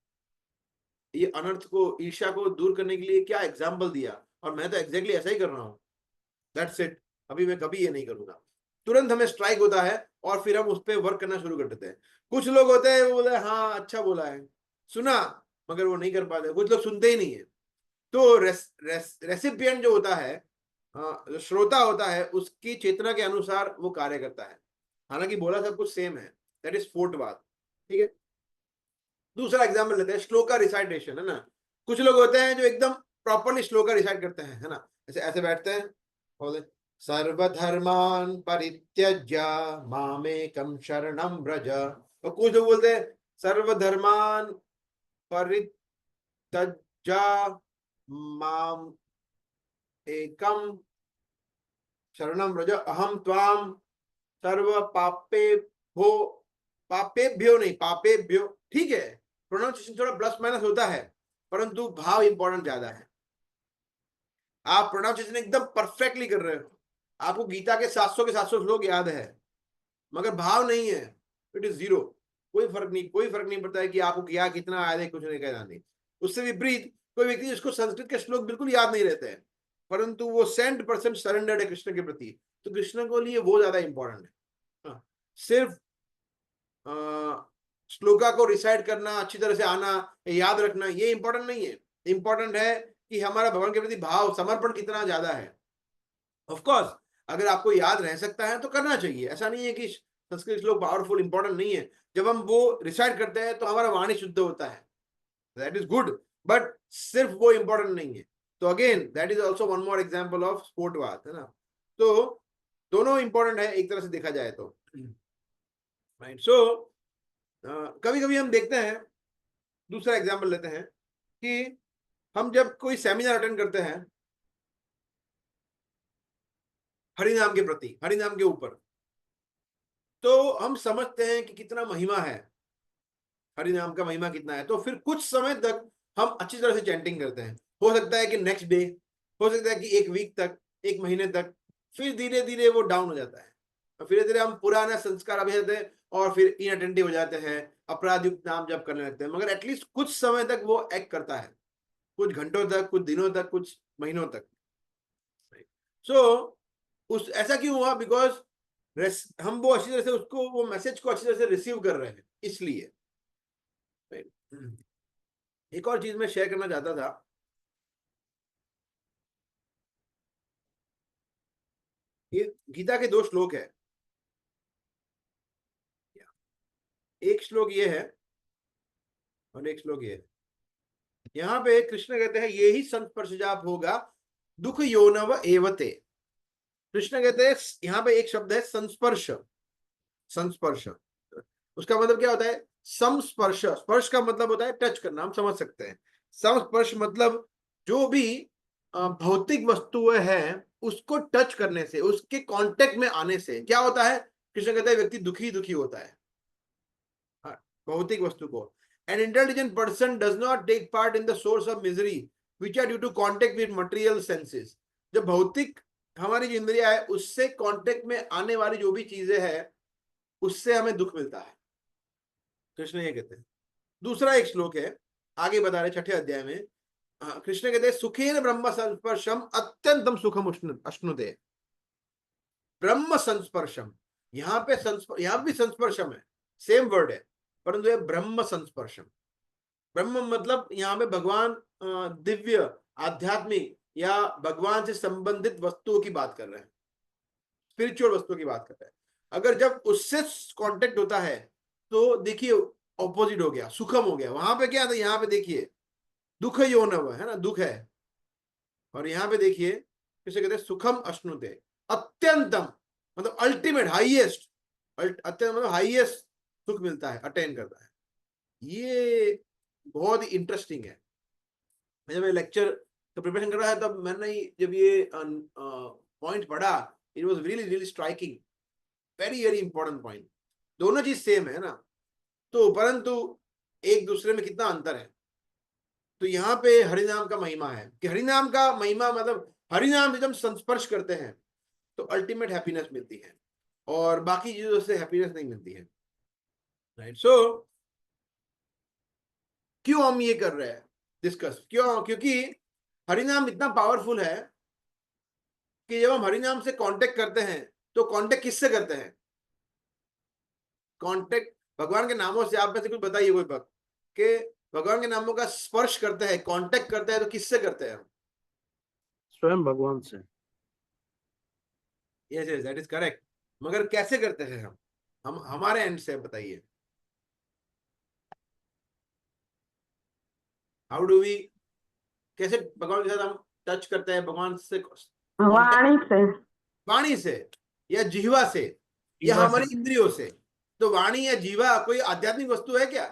ये अनर्थ को, ईर्ष्या को दूर करने के लिए क्या एग्जाम्पल दिया, और मैं तो एग्जैक्टली ऐसा ही कर रहा हूँ, दैट्स इट, अभी मैं कभी ये नहीं करूंगा। तुरंत हमें स्ट्राइक होता है और फिर हम उस पर वर्क करना शुरू कर देते हैं। कुछ लोग होते हैं वो बोले हाँ अच्छा बोला है, सुना, मगर वो नहीं कर पाते, कुछ लोग सुनते ही नहीं है। तो रेसिपिएंट जो होता है, जो श्रोता होता है, उसकी चेतना के अनुसार वो कार्य करता है। हालांकि बोला सब कुछ सेम है, दैट इज स्फोटवाद, ठीक है। दूसरा एग्जाम्पल लेते हैं, श्लोका रिसाइटेशन, है ना। कुछ लोग होते हैं जो एकदम प्रॉपरली श्लोका रिसाइट करते हैं, है ना, ऐसे ऐसे बैठते हैं, बोले सर्वधर्मान परित्यज्य मामेकं शरणं व्रज। और कुछ लोग बोलते हैं सर्वधर्मान परित्यज्य माम एकम शरणं व्रज अहम त्वाम सर्व पापेभ्यो, पापेभ्यो नहीं पापेभ्यो, ठीक है, प्रोनाउंसिएशन थोड़ा प्लस माइनस होता है, परंतु भाव इंपॉर्टेंट ज्यादा है। आप प्रोनाउंसिएशन एकदम परफेक्टली कर रहे हो, आपको गीता के 700 के 700 श्लोक याद है, मगर भाव नहीं है, इट इज जीरो। कोई फर्क नहीं पड़ता है कि आपको क्या कितना याद है, कुछ नहीं कहना नहीं। उससे विपरीत कोई व्यक्ति जिसको संस्कृत के श्लोक बिल्कुल याद नहीं रहते हैं, परंतु वो 100% सरेंडर्ड है कृष्ण के प्रति, तो कृष्ण को लिए वो ज्यादा इंपॉर्टेंट है। हाँ, सिर्फ श्लोका को रिसाइट करना, अच्छी तरह से आना, याद रखना, ये इंपॉर्टेंट नहीं है। इंपॉर्टेंट है कि हमारा भगवान के प्रति भाव, समर्पण कितना ज्यादा है। ऑफ कोर्स अगर आपको याद रह सकता है तो करना चाहिए, ऐसा नहीं है कि संस्कृत श्लोक पावरफुल इंपॉर्टेंट नहीं है। जब हम वो रिसाइट करते हैं तो हमारा वाणी शुद्ध होता है, दैट इज गुड, बट सिर्फ वो इंपॉर्टेंट नहीं है। तो again that is also one more example of स्पोर्टवाद, है ना। तो दोनों इंपॉर्टेंट है एक तरह से देखा जाए तो, राइट। सो कभी कभी हम देखते हैं, दूसरा एग्जाम्पल लेते हैं कि हम जब कोई सेमिनार अटेंड करते हैं हरिनाम के प्रति, हरिनाम के ऊपर, तो हम समझते हैं कि कितना महिमा है, हरिनाम का महिमा कितना है, तो फिर कुछ समय तक हम अच्छी तरह से चैंटिंग करते हैं। हो सकता है कि नेक्स्ट डे, हो सकता है कि एक वीक तक, एक महीने तक, फिर धीरे धीरे वो डाउन हो जाता है, और फिर धीरे हम पुराना संस्कार अभी जाते हैं और फिर इनअटेंटिव हो जाते हैं, अपराध युक्त नाम जप करने लगते हैं। मगर एटलीस्ट कुछ समय तक वो एक्ट करता है, कुछ घंटों तक, कुछ दिनों तक, कुछ महीनों तक। सो उस ऐसा क्यों हुआ? बिकॉज हम वो अच्छी तरह से उसको, वो मैसेज को अच्छी तरह से रिसीव कर रहे हैं, इसलिए। एक और चीज मैं शेयर करना चाहता था, ये गीता के 2 श्लोक है। एक श्लोक ये है और एक श्लोक ये है। यहाँ पे कृष्ण कहते हैं ये ही संस्पर्शजाप होगा दुख योनव एवते। कृष्ण कहते हैं, यहाँ पे एक शब्द है संस्पर्श, संस्पर्श, उसका मतलब क्या होता है? संस्पर्श, स्पर्श का मतलब होता है टच करना, हम समझ सकते हैं। संस्पर्श मतलब जो भी भौतिक वस्तुएं हैं उसको टच करने से, उसके कांटेक्ट में आने से क्या होता है? कृष्ण कहते हैं व्यक्ति दुखी दुखी होता है, भौतिक वस्तु को। An intelligent person does not take part in the source of misery which are due to contact with material senses। जब भौतिक हमारी जो इंद्रिया है उससे कांटेक्ट में आने वाली जो भी चीजें हैं उससे हमें दुख मिलता है, कृष्ण ये कहते हैं। दूसरा एक श्लोक है, आगे बता रहे 6ठे अध्याय में, कृष्ण कहते हैं सुखेन ब्रह्म संस्पर्शम अत्यंतम सुखम अश्नुते। ब्रह्म संस्पर्शम, यहाँ पे यहाँ भी संस्पर्शम है, सेम वर्ड है, परंतु ये ब्रह्म संस्पर्शम। ब्रह्म मतलब यहाँ पे भगवान, दिव्य, आध्यात्मिक या भगवान से संबंधित वस्तुओं की बात कर रहे हैं, स्पिरिचुअल वस्तुओं की बात कर रहे हैं। अगर जब उससे कांटेक्ट होता है तो देखिए ऑपोजिट हो गया, सुखम हो गया। वहां पे क्या था? यहाँ पे देखिए दुख योनव है ना, दुख है, और यहाँ पे देखिए किसे कहते हैं सुखम अश्नुते, अत्यंतम मतलब अल्टीमेट, हाईएस्ट, अत्यंत मतलब हाईएस्ट सुख मिलता है, अटेन करता है। ये बहुत ही इंटरेस्टिंग है। जब मैं लेक्चर का प्रिपरेशन कर रहा था तब मैंने जब ये पॉइंट पढ़ा, it was really really striking, very very important point. दोनों चीज सेम है ना, तो परंतु एक दूसरे में कितना अंतर है। तो यहाँ पे हरिनाम का महिमा है कि हरिनाम का महिमा मतलब हरिनाम जब हम संस्पर्श करते हैं तो अल्टीमेट हैप्पीनेस मिलती है, और बाकी चीजों से हैप्पीनेस नहीं मिलती है, राइट। सो क्यों हम ये कर रहे हैं डिस्कस, क्यों? क्योंकि हरिनाम इतना पावरफुल है कि जब हम हरिनाम से कांटेक्ट करते हैं तो कांटेक्ट किससे करते हैं? कांटेक्ट भगवान के नामों से। आप में से कुछ बताइए कोई भक्त के भगवान के नामों का स्पर्श करते हैं, कांटेक्ट करते हैं, तो किससे करते हैं हम? स्वयं भगवान से। Yes yes, that is correct. मगर कैसे करते हैं हम हमारे एंड से बताइए, हाउ डू वी, कैसे भगवान के साथ हम टच करते हैं, भगवान से कांटेक्ट? वाणी से। वाणी से, या जिह्वा से, या जीवा से। हमारी इंद्रियों से। तो वाणी या जीवा कोई आध्यात्मिक वस्तु है क्या?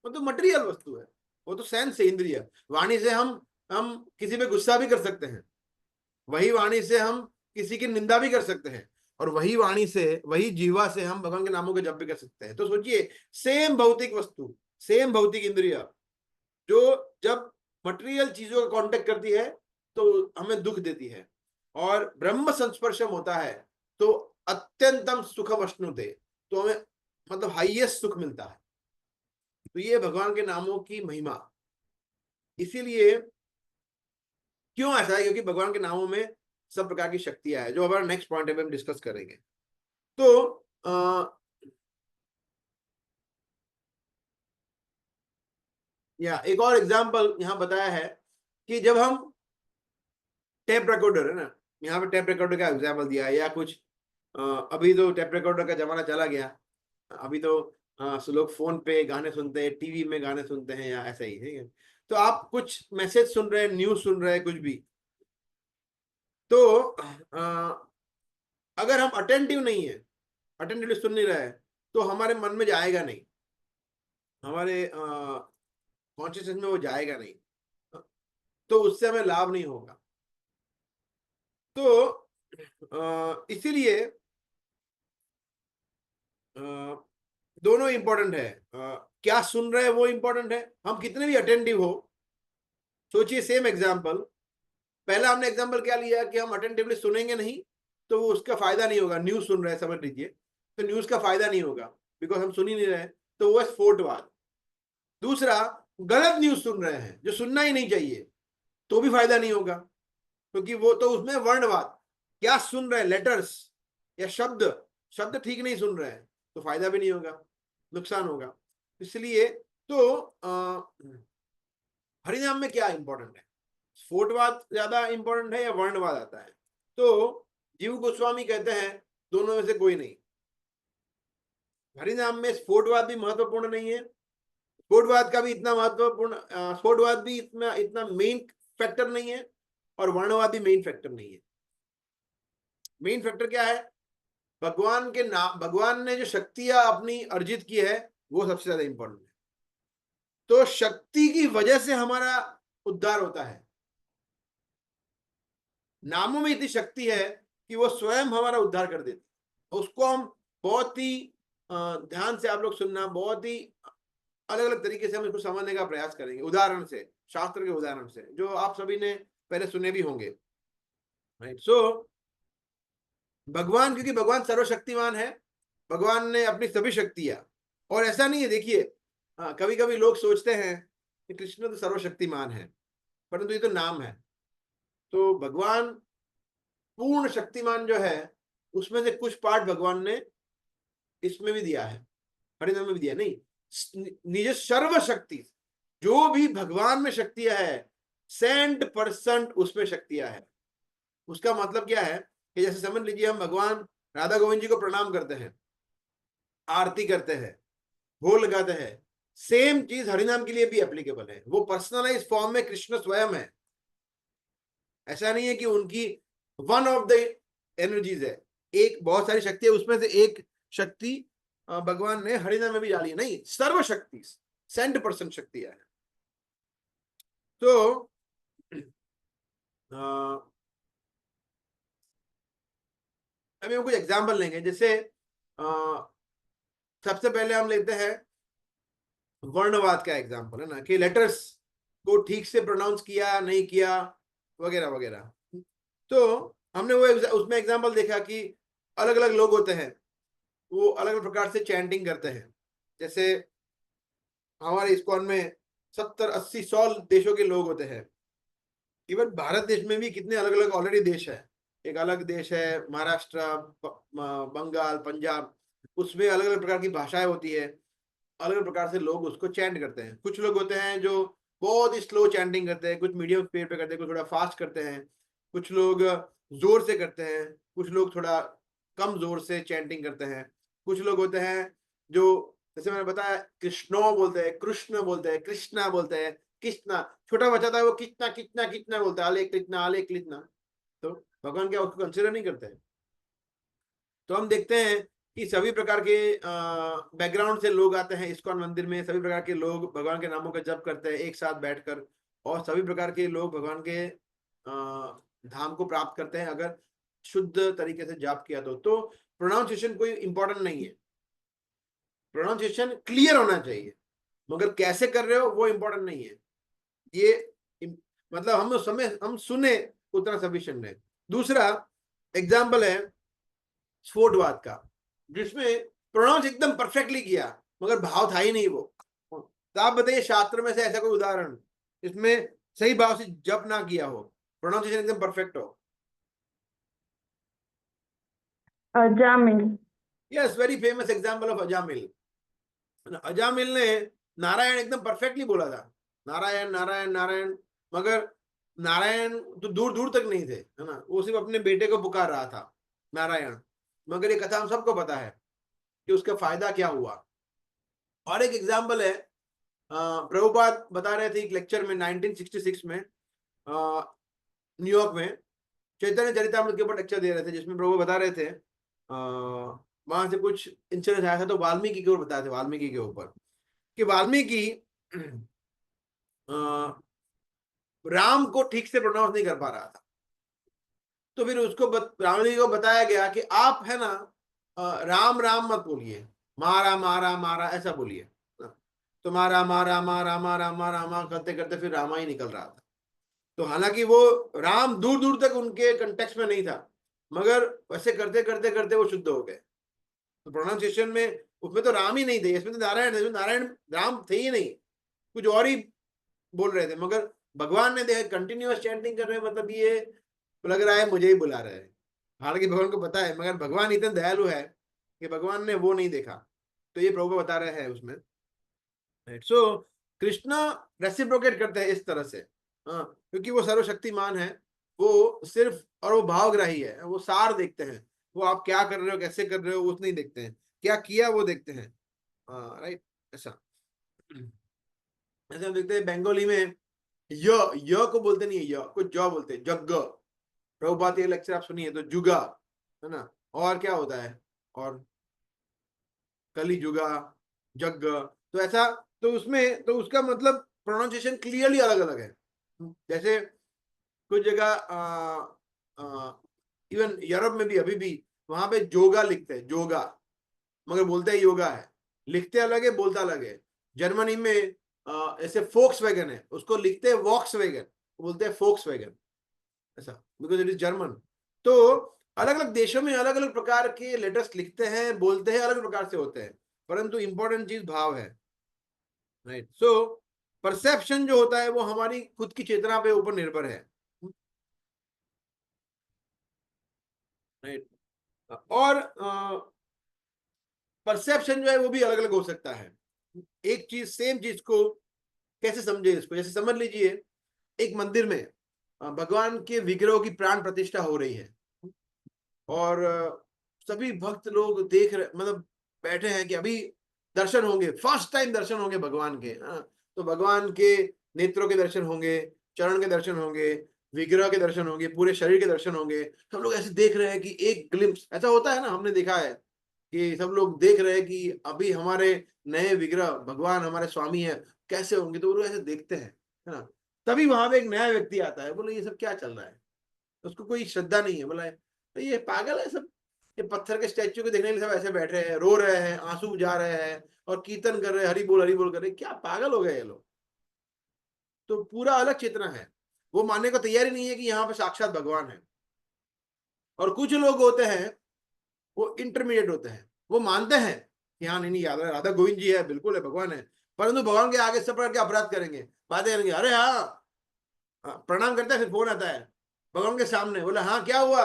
वो तो मटेरियल वस्तु है, वो तो सेंस है, इंद्रिय। वाणी से हम किसी पे गुस्सा भी कर सकते हैं, वही वाणी से हम किसी की निंदा भी कर सकते हैं, और वही वाणी से, वही जीवा से हम भगवान के नामों के जप भी कर सकते हैं। तो सोचिए, सेम भौतिक वस्तु, सेम भौतिक इंद्रिय, जो जब मटेरियल चीजों का कांटेक्ट करती है तो हमें दुख देती है, और ब्रह्म संस्पर्शम होता है तो अत्यंतम सुखम अश्नुते, तो हमें मतलब हाईएस्ट सुख मिलता है। तो ये भगवान के नामों की महिमा। इसीलिए क्यों ऐसा है? क्योंकि भगवान के नामों में सब प्रकार की शक्तियां है, जो हमारा नेक्स्ट पॉइंट है, हम डिस्कस करेंगे। तो या एक और एग्जांपल यहाँ बताया है कि जब हम टेप रिकॉर्डर है ना, यहाँ पे टेप रिकॉर्डर का एग्जांपल दिया है, या कुछ अभी तो टेप रिकॉर्डर का जमाना चला गया, अभी तो लोग फोन पे गाने सुनते हैं, टीवी में गाने सुनते हैं, या ऐसा ही है। तो आप कुछ मैसेज सुन रहे हैं, न्यूज सुन रहे हैं, कुछ भी, तो अगर हम अटेंटिव नहीं है, अटेंटिवली सुन नहीं रहे हैं, तो हमारे मन में जाएगा नहीं, हमारे कॉन्शियसनेस में वो जाएगा नहीं, तो उससे हमें लाभ नहीं होगा। तो इसीलिए दोनों इंपॉर्टेंट है। क्या सुन रहे हैं वो इंपॉर्टेंट है, हम कितने भी अटेंटिव हो। सोचिए, सेम एग्जांपल, पहला हमने एग्जांपल क्या लिया कि हम अटेंटिवली सुनेंगे नहीं, तो वो उसका फायदा नहीं होगा। न्यूज सुन रहे हैं, समझ लीजिए, तो न्यूज का फायदा नहीं होगा, बिकॉज हम सुन ही नहीं रहे, तो वो है स्फोटवाद। दूसरा, गलत न्यूज सुन रहे हैं जो सुनना ही नहीं चाहिए, तो भी फायदा नहीं होगा, क्योंकि वो तो उसमें वर्णवाद। क्या सुन रहे हैं, लेटर्स या शब्द, शब्द ठीक नहीं सुन रहे हैं, तो फायदा भी नहीं होगा, नुकसान होगा। इसलिए तो हरिनाम में क्या इंपॉर्टेंट है, स्फोटवाद ज्यादा इंपॉर्टेंट है या वर्णवाद आता है? तो जीव गोस्वामी कहते हैं दोनों में से कोई नहीं। हरिनाम में स्फोटवाद भी महत्वपूर्ण नहीं है, स्फोटवाद का भी इतना महत्वपूर्ण, स्फोटवाद भी इतना इतना मेन फैक्टर नहीं है, और वर्णवाद भी मेन फैक्टर नहीं है। मेन फैक्टर क्या है? भगवान के नाम, भगवान ने जो शक्तियां अपनी अर्जित की है, वो सबसे ज्यादा इंपॉर्टेंट है। तो शक्ति की वजह से हमारा उद्धार होता है। नामों में इतनी शक्ति है कि वो स्वयं हमारा उद्धार कर देती है। उसको हम बहुत ही ध्यान से, आप लोग सुनना, बहुत ही अलग अलग तरीके से हम इसको समझने का प्रयास करेंगे, उदाहरण से, शास्त्र के उदाहरण से, जो आप सभी ने पहले सुने भी होंगे, राइट। सो भगवान, क्योंकि भगवान सर्वशक्तिमान है, भगवान ने अपनी सभी शक्तियां, और ऐसा नहीं है, देखिए, कभी कभी लोग सोचते हैं कि कृष्ण तो सर्वशक्तिमान है, परंतु ये तो नाम है। तो भगवान पूर्ण शक्तिमान जो है, उसमें से कुछ पार्ट भगवान ने इसमें भी दिया है, हरिनाम में भी दिया नहीं। निज सर्वशक्ति, जो भी भगवान में शक्तियां है, 100% उसमें शक्तियां है। उसका मतलब क्या है कि जैसे समझ लीजिए, हम भगवान राधा गोविंद जी को प्रणाम करते हैं, आरती करते हैं, भोग लगाते हैं, सेम चीज हरिनाम के लिए भी एप्लीकेबल है। वो पर्सनलाइज फॉर्म में कृष्ण स्वयं है, ऐसा नहीं है कि उनकी वन ऑफ द एनर्जीज है, एक बहुत सारी शक्ति है, उसमें से एक शक्ति भगवान ने हरिनाम में भी डाली है, नहीं, सर्वशक्ति 100% शक्तियां है। तो अभी हम कुछ एग्जाम्पल लेंगे, जैसे सबसे पहले हम लेते हैं वर्णवाद का एग्जाम्पल, है ना, कि लेटर्स को ठीक से प्रोनाउंस किया नहीं किया, वगैरह वगैरह। तो हमने वो उसमें एग्जाम्पल देखा कि अलग अलग लोग होते हैं, वो अलग अलग प्रकार से चैंटिंग करते हैं। जैसे हमारे इस्कॉन में 70-80-100 देशों के लोग होते हैं। इवन भारत देश में भी कितने अलग अलग ऑलरेडी देश है। एक अलग देश है महाराष्ट्र, बंगाल, पंजाब, उसमें अलग अलग प्रकार की भाषाएं होती है, अलग अलग प्रकार से लोग उसको चैंट करते हैं। कुछ लोग होते हैं जो बहुत ही स्लो चैंटिंग करते हैं, कुछ मीडियम स्पीड पे करते हैं, कुछ थोड़ा फास्ट करते हैं, कुछ लोग जोर से करते हैं, कुछ लोग थोड़ा कम जोर से चैंटिंग करते हैं। कुछ लोग होते हैं जो, जैसे मैंने बताया, कृष्णो बोलते हैं, कृष्ण बोलते हैं, कृष्णा बोलते हैं, कृष्णा। छोटा बच्चा था वो कितना कितना कितना बोलता है, आले कृष्णा, आले कृष्णा। तो भगवान क्या उसको कंसिडर नहीं करते हैं? तो हम देखते हैं कि सभी प्रकार के बैकग्राउंड से लोग आते हैं इस्कॉन मंदिर में। सभी प्रकार के लोग भगवान के नामों का जप करते हैं एक साथ बैठकर, और सभी प्रकार के लोग भगवान के धाम को प्राप्त करते हैं अगर शुद्ध तरीके से जाप किया तो प्रोनाउंसिएशन कोई इंपॉर्टेंट नहीं है, प्रोनाउंसिएशन क्लियर होना चाहिए, मगर कैसे कर रहे हो वो इंपॉर्टेंट नहीं है। ये मतलब हम सुने उतना सफिशिएंट है। दूसरा एग्जाम्पल है स्फोटवाद का, जिसमें प्रोनाउंस एकदम परफेक्टली किया मगर भाव था ही नहीं वो। तो आप बताइए शास्त्र में से ऐसा कोई उदाहरण इसमें सही भाव से जप ना किया हो, प्रोनाउंसिएशन एकदम परफेक्ट हो? Ajamil. Yes, very famous example of Ajamil. Ajamil ने नारायण एकदम परफेक्टली बोला था, नारायण नारायण नारायण, मगर नारायण तो दूर दूर तक नहीं थे, है ना। वो सिर्फ अपने बेटे को पुकार रहा था नारायण। मगर ये कथा हम सबको पता है कि उसका फायदा क्या हुआ। और एक एग्जाम्पल है, प्रभुपाद बता रहे थे एक लेक्चर में 1966 में न्यूयॉर्क में चैतन्य चरितामृत के ऊपर लेक्चर दे रहे थे, जिसमें प्रभु बता रहे थे वहां से कुछ इंसिडेंट आया था, तो वाल्मीकि के ऊपर बताए थे, वाल्मीकि के ऊपर कि वाल्मीकि राम को ठीक से प्रोनाउंस नहीं कर पा रहा था। तो फिर उसको वाल्मीकि को बताया गया कि आप है ना राम राम मत बोलिए, मारा मारा मारा ऐसा बोलिए। तो मारा मारा मारा मारा मारा मारा करते करते फिर रामा ही निकल रहा था। तो हालांकि वो राम दूर दूर तक उनके कंटेक्स्ट में नहीं था, मगर वैसे करते करते करते वो शुद्ध हो गए। तो प्रोनाउंसिएशन में उसमें तो राम ही नहीं थे, इसमें तो नारायण थे, नारायण राम थे ही नहीं, कुछ और ही बोल रहे थे। मगर भगवान ने देखा कंटिन्यूअस चैंटिंग कर रहे हैं, मतलब ये लग रहा है मुझे ही बुला रहे हैं। हालांकि भगवान को पता है, मगर भगवान इतने दयालु है कि भगवान ने वो नहीं देखा। तो ये प्रभु बता रहे हैं उसमें। सो कृष्णा रेसिप्रोकेट करते हैं इस तरह से, हाँ, क्योंकि वो सर्वशक्तिमान है। वो सिर्फ, और वो भावग्राही है, वो सार देखते हैं। वो आप क्या कर रहे हो, कैसे कर रहे हो, वो नहीं देखते हैं, क्या किया वो देखते हैं। राइट, ऐसा। ऐसे हम देखते हैं बंगाली में य को बोलते नहीं है, य को ज बोलते हैं, जग। प्रभुपाद ये लेक्चर आप सुनिए तो जुगा, है ना। और क्या होता है, और कली जुगा, जग, तो ऐसा। तो उसमें तो उसका मतलब प्रोनाउंसिएशन क्लियरली अलग अलग है। जैसे कुछ जगह इवन यूरोप में भी अभी भी वहां पे जोगा लिखते हैं, जोगा, मगर बोलते हैं योगा है, लिखते अलग है, बोलता अलग है। जर्मनी में ऐसे फोक्स वैगन है, उसको लिखते हैं वॉक्स वैगन, बोलते हैं फोक्स वैगन, ऐसा, बिकॉज इट इज जर्मन। तो अलग अलग देशों में अलग अलग प्रकार के लेटर्स लिखते हैं, बोलते हैं, अलग प्रकार से होते हैं, परंतु इंपॉर्टेंट चीज भाव है। राइट, सो परसेप्शन जो होता है वो हमारी खुद की चेतना पे ऊपर निर्भर है। राइट, और परसेप्शन जो है वो भी अलग अलग हो सकता है। एक चीज, सेम चीज को कैसे समझे इसको, जैसे समझ लीजिए एक मंदिर में भगवान के विग्रहों की प्राण प्रतिष्ठा हो रही है, और सभी भक्त लोग देख रहे, मतलब बैठे हैं कि अभी दर्शन होंगे, फर्स्ट टाइम दर्शन होंगे भगवान के। तो भगवान के नेत्रों के दर्शन होंगे, चरण के दर्शन होंगे, विग्रह के दर्शन होंगे, पूरे शरीर के दर्शन होंगे। सब लोग ऐसे देख रहे हैं कि एक ग्लिम्स, ऐसा होता है ना, हमने देखा है कि सब लोग देख रहे हैं कि अभी हमारे नए विग्रह भगवान हमारे स्वामी है, कैसे होंगे। तो वो लोग ऐसे देखते हैं, है ना। तभी वहां पे एक नया व्यक्ति आता है, बोले ये सब क्या चल रहा है, उसको कोई श्रद्धा नहीं है, बोला तो ये पागल है सब, ये पत्थर के स्टैच्यू को देखने के लिए सब ऐसे बैठ रहे हैं, रो रहे हैं, आंसू जा रहे हैं, और कीर्तन कर रहे हैं, हरि बोल कर रहे हैं, क्या पागल हो गए ये लोग। तो पूरा अलग चेतना है, वो मानने को तैयार ही नहीं है कि यहाँ पे साक्षात भगवान है। और कुछ लोग होते हैं वो इंटरमीडिएट होते हैं, वो मानते हैं कि हाँ नहीं राधा राधा गोविंद जी है, बिल्कुल है, भगवान है, परंतु भगवान के आगे सब प्रकार के अपराध करेंगे, बातें करेंगे, अरे हाँ प्रणाम करता है, फिर फोन आता है भगवान के सामने, बोला हाँ क्या हुआ,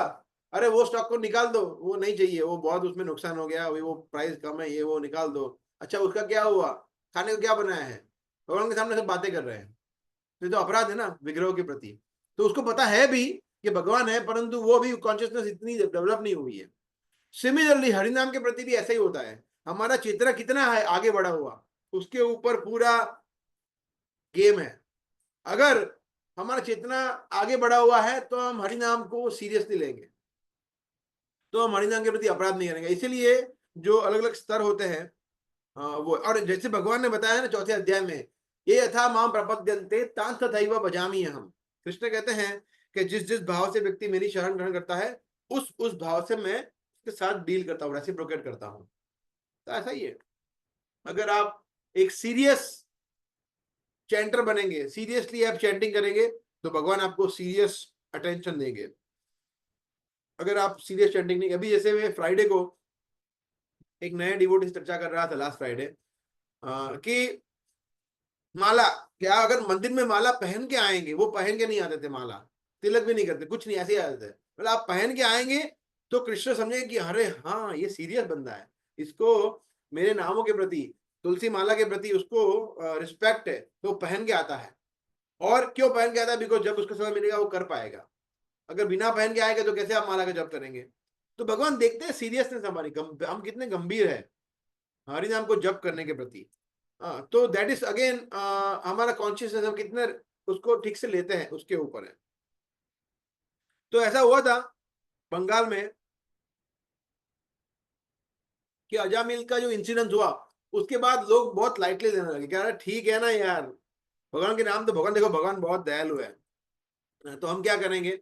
अरे वो स्टॉक को निकाल दो, वो नहीं चाहिए, वो बहुत उसमें नुकसान हो गया, वो प्राइस कम है, ये वो निकाल दो, अच्छा उसका क्या हुआ, खाने को क्या बनाया है, भगवान के सामने सब बातें कर रहे हैं, तो अपराध है ना विग्रह के प्रति। तो उसको पता है भी कि भगवान है, परंतु वो भी कॉन्शियसनेस इतनी डेवलप नहीं हुई है। सिमिलरली हरिनाम के प्रति भी ऐसा ही होता है, हमारा चेतना कितना है आगे बढ़ा हुआ, उसके ऊपर पूरा गेम है। अगर हमारा चेतना आगे बढ़ा हुआ है तो हम हरिनाम को सीरियसली लेंगे, तो हम हरिनाम के प्रति अपराध नहीं करेंगे। इसीलिए जो अलग अलग स्तर होते हैं वो, और जैसे भगवान ने बताया है ना 4थे अध्याय में, ये यथा माम प्रपद्यन्ते तां तथैव भजामि अहम्। कृष्ण कहते हैं कि जिस जिस भाव से व्यक्ति मेरी शरण ग्रहण करता है, उस भाव से मैं उसके साथ डील करता हूँ, रेसिप्रोकेट करता हूँ। तो ऐसा ही है, अगर आप एक सीरियस चैंटर बनेंगे, सीरियसली आप चैंटिंग करेंगे, तो भगवान आपको सीरियस अटेंशन देंगे। अगर आप सीरियस चैंटिंग नहीं, अभी जैसे मैं फ्राइडे को एक नए डिवोटी से चर्चा कर रहा था लास्ट फ्राइडे कि माला क्या, अगर मंदिर में माला पहन के आएंगे, वो पहन के नहीं आते थे माला, तिलक भी नहीं करते, कुछ नहीं, ऐसे ही आते थे, मतलब आप पहन के आएंगे तो कृष्ण समझेंगे कि अरे हाँ ये सीरियस बंदा है, इसको मेरे नामों के प्रति, तुलसी माला के प्रति उसको रिस्पेक्ट है, तो पहन के आता है। और क्यों पहन के आता है, बिकॉज जब उसको समय मिलेगा वो कर पाएगा, अगर बिना पहन के आएगा तो कैसे आप माला का जप करेंगे। तो भगवान देखते हैं सीरियसनेस हमारी, हम कितने गंभीर है हरि नाम को जप करने के प्रति। तो दैट इज अगेन हमारा कॉन्शियसनेस, हम कितने उसको ठीक से लेते हैं उसके ऊपर है। तो ऐसा हुआ था बंगाल में कि अजामिल का जो इंसिडेंस हुआ, उसके बाद लोग बहुत लाइटली लेने लगे, कह रहे ठीक है ना यार, भगवान के नाम तो भगवान, देखो भगवान बहुत दयालु है, तो हम क्या करेंगे,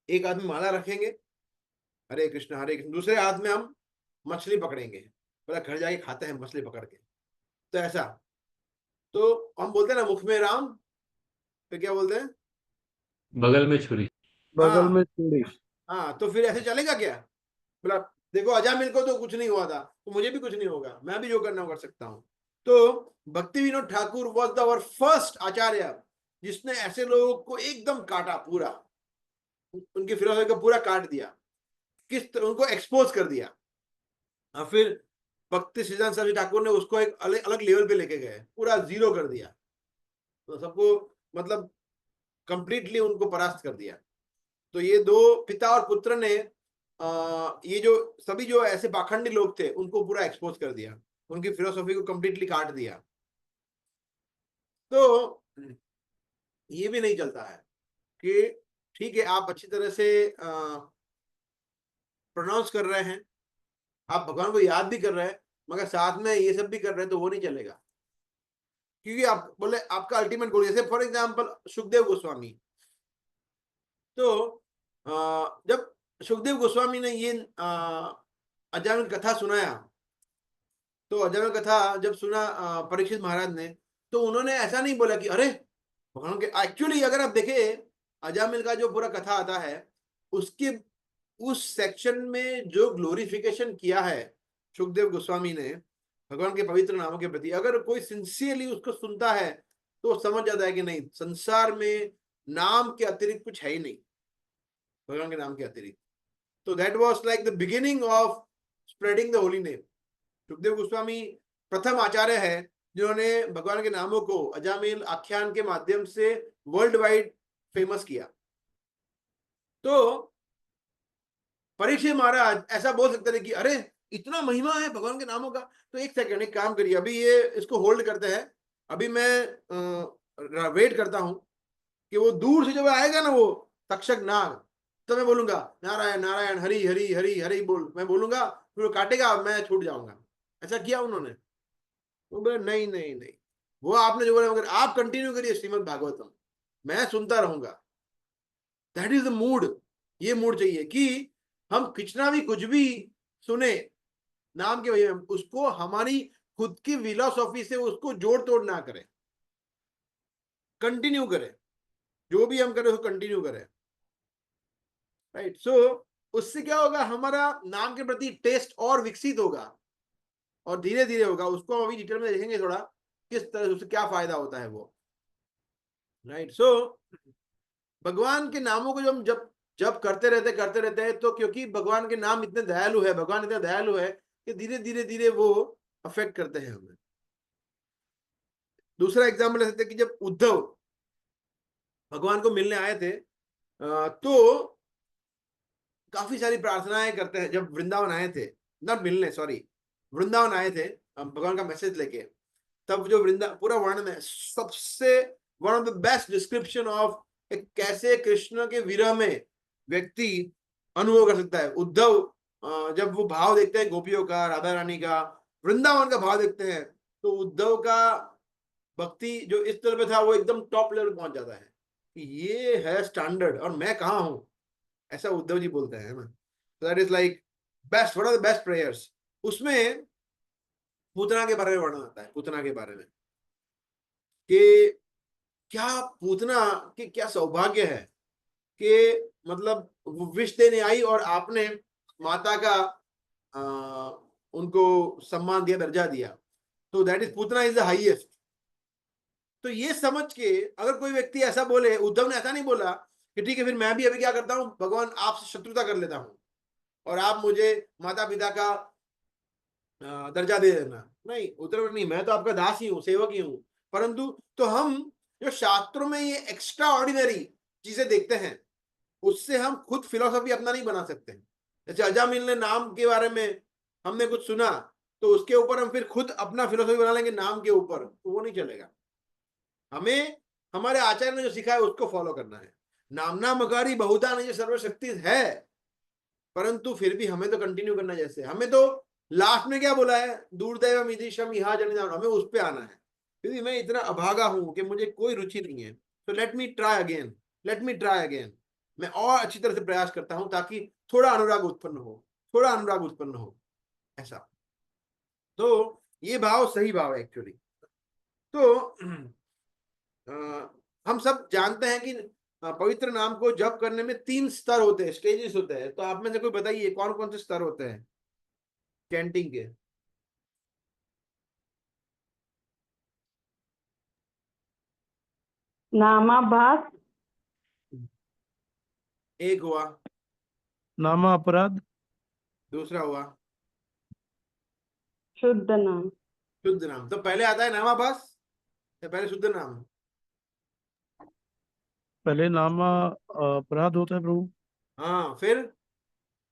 एक आदमी माला रखेंगे, हरे कृष्ण हरे कृष्ण, दूसरे हाथ में हम मछली पकड़ेंगे, बोला घर जाके खाते हैं मछली पकड़ के। तो ऐसा, तो हम बोलते हैं ना मुख में राम, फिर क्या बोलते हैं, बगल में छुरी। बगल हाँ में चूड़ी। हाँ, तो फिर ऐसे चलेगा क्या, बोला देखो अजामिल को तो कुछ नहीं हुआ था, तो मुझे भी कुछ नहीं होगा, मैं भी जो करना वो कर सकता हूँ। तो Bhakti Vinod Thakur was the our first acharya जिसने ऐसे लोगों को एकदम काटा, पूरा उनकी फिलोसफी को पूरा काट दिया, उनको एक्सपोज कर दिया। फिर भक्ति सिद्धांत सरस्वती ठाकुर ने उसको एक अलग अलग लेवल पे लेके गए, पूरा जीरो कर दिया, तो सबको मतलब कंप्लीटली उनको परास्त कर दिया। तो ये दो पिता और पुत्र ने ये जो सभी जो ऐसे पाखंडी लोग थे उनको पूरा एक्सपोज कर दिया, उनकी फिलोसॉफी को कंप्लीटली काट दिया। तो ये भी नहीं चलता है कि ठीक है आप अच्छी तरह से प्रोनाउंस कर रहे हैं, आप भगवान को याद भी कर रहे हैं, मगर साथ में ये सब भी कर रहे हैं, तो वो नहीं चलेगा। क्योंकि आप बोले आपका अल्टीमेट गोल, जैसे फॉर एग्जांपल सुखदेव गोस्वामी, तो जब सुखदेव गोस्वामी ने ये अजामिल कथा सुनाया, तो अजामिल कथा जब सुना परीक्षित महाराज ने, तो उन्होंने ऐसा नहीं बोला कि अरे भगवान के, एक्चुअली अगर आप देखें अजामिल का जो पूरा कथा आता है, उसके उस सेक्शन में जो ग्लोरिफिकेशन किया है सुखदेव गोस्वामी ने भगवान के पवित्र नामों के प्रति, अगर कोई सिंसियरली उसको सुनता है तो समझ जाता है कि नहीं, संसार में नाम के अतिरिक्त कुछ है ही नहीं, भगवान के नाम के अतिरिक्त। तो that was like the beginning of spreading the holy name. Sukhdev Goswami प्रथम आचार्य है जिन्होंने भगवान के नामों को अजामिल आख्यान के माध्यम से वर्ल्ड वाइड फेमस किया। तो परीक्षित महाराज ऐसा बोल सकते थे कि अरे इतना महिमा है भगवान के नामों का, तो एक सेकंड एक काम करिए, अभी ये इसको होल्ड करते हैं, अभी मैं वेट करता हूं कि वो दूर से जब आएगा ना वो तक्षक नाग, तो मैं बोलूंगा नारायण नारायण हरि हरि हरि हरि बोल, मैं बोलूंगा, फिर वो काटेगा, मैं छूट जाऊंगा। ऐसा किया उन्होंने, वो बोले नहीं नहीं नहीं, वो आपने जो बोला, मगर आप कंटिन्यू करिए श्रीमद् भागवतम, मैं सुनता रहूंगा। दैट इज द मूड, ये मूड चाहिए कि हम कितना भी कुछ भी सुने नाम के वजह, उसको हमारी खुद की फिलॉसफी से उसको जोड़ तोड़ ना करें, कंटिन्यू करें, जो भी हम करें उसको कंटिन्यू करें, राइट। सो उससे क्या होगा, हमारा नाम के प्रति टेस्ट और विकसित होगा और धीरे धीरे होगा। उसको हम अभी डिटेल में देखेंगे थोड़ा, किस तरह से उससे क्या फायदा होता है वो, राइट। सो भगवान के नामों को जो हम जब जब करते रहते हैं, तो क्योंकि भगवान के नाम इतने दयालु है, भगवान इतना दयालु है कि धीरे धीरे धीरे वो अफेक्ट करते हैं हमें। दूसरा एग्जाम्पल ले सकते हैं कि जब उद्धव भगवान को मिलने आए थे, तो काफी सारी प्रार्थनाएं करते हैं। जब वृंदावन आए थे, नॉट मिलने, सॉरी, वृंदावन आए थे भगवान का मैसेज लेके, तब जो पूरा वर्णन है, सबसे one of the best description of कैसे कृष्ण के विरह में व्यक्ति अनुभव कर सकता है। उद्धव जब वो भाव देखते हैं गोपियों का, राधा रानी का, वृंदावन का भाव देखते हैं, तो उद्धव का भक्ति जो इस तरह पे था, वो एकदम टॉप लेवल पहुंच जाता है कि ये है स्टैंडर्ड और मैं कहाँ हूं, ऐसा उद्धव जी बोलते हैं ना। That is like best, one of the best prayers. उसमें पूतना के बारे में वर्णन आता है, पूतना के बारे में कि क्या पूतना कि क्या सौभाग्य है कि मतलब वो विष देने आई और आपने माता का उनको सम्मान दिया, दर्जा दिया, तो that is Putana is the highest. तो ये समझ के अगर कोई व्यक्ति ऐसा बोले, उद्धव ने ऐसा नहीं बोला कि ठीक है फिर मैं भी अभी क्या करता हूं, भगवान आपसे शत्रुता कर लेता हूं और आप मुझे माता पिता का दर्जा दे देना। नहीं, उद्धव नहीं, मैं तो आपका दास ही हूँ, सेवक ही हूँ। परंतु तो हम जो शास्त्रों में ये एक्स्ट्रा ऑर्डिनरी चीजें देखते हैं, उससे हम खुद फिलोसफी अपना नहीं बना सकते। जैसे अजामिल ने नाम के बारे में हमने कुछ सुना, तो उसके ऊपर हम फिर खुद अपना फिलोसफी बना लेंगे नाम के ऊपर, तो वो नहीं चलेगा। हमें हमारे आचार्य ने जो सिखाया उसको फॉलो करना है। नामना मकारी बहुधा नहीं सर्वशक्ति है, परंतु फिर भी हमें तो कंटिन्यू करना है। जैसे हमें तो लास्ट में क्या बोला है, दूरदैव ईदृशम यहाँ जनिदान, हमें उस पे आना है। क्योंकि मैं इतना अभागा हूं कि मुझे कोई रुचि नहीं है, तो let me try again, let me try again. मैं और अच्छी तरह से प्रयास करता हूं ताकि थोड़ा अनुराग उत्पन्न हो, थोड़ा अनुराग उत्पन्न हो, ऐसा। तो ये भाव सही भाव है एक्चुअली। तो हम सब जानते हैं कि पवित्र नाम को जप करने में 3 स्तर होते हैं, स्टेजेस होते हैं। तो आप में से कोई बताइए कौन कौन से स्तर होते हैं चैंटिंग के? नामाभास, एक हुआ, नामा अपराध, दूसरा हुआ शुद्ध नाम। शुद्ध नाम। तो पहले आता है नामाभास या पहले शुद्ध नाम? पहले नामा अपराध होता है प्रभु, हाँ, फिर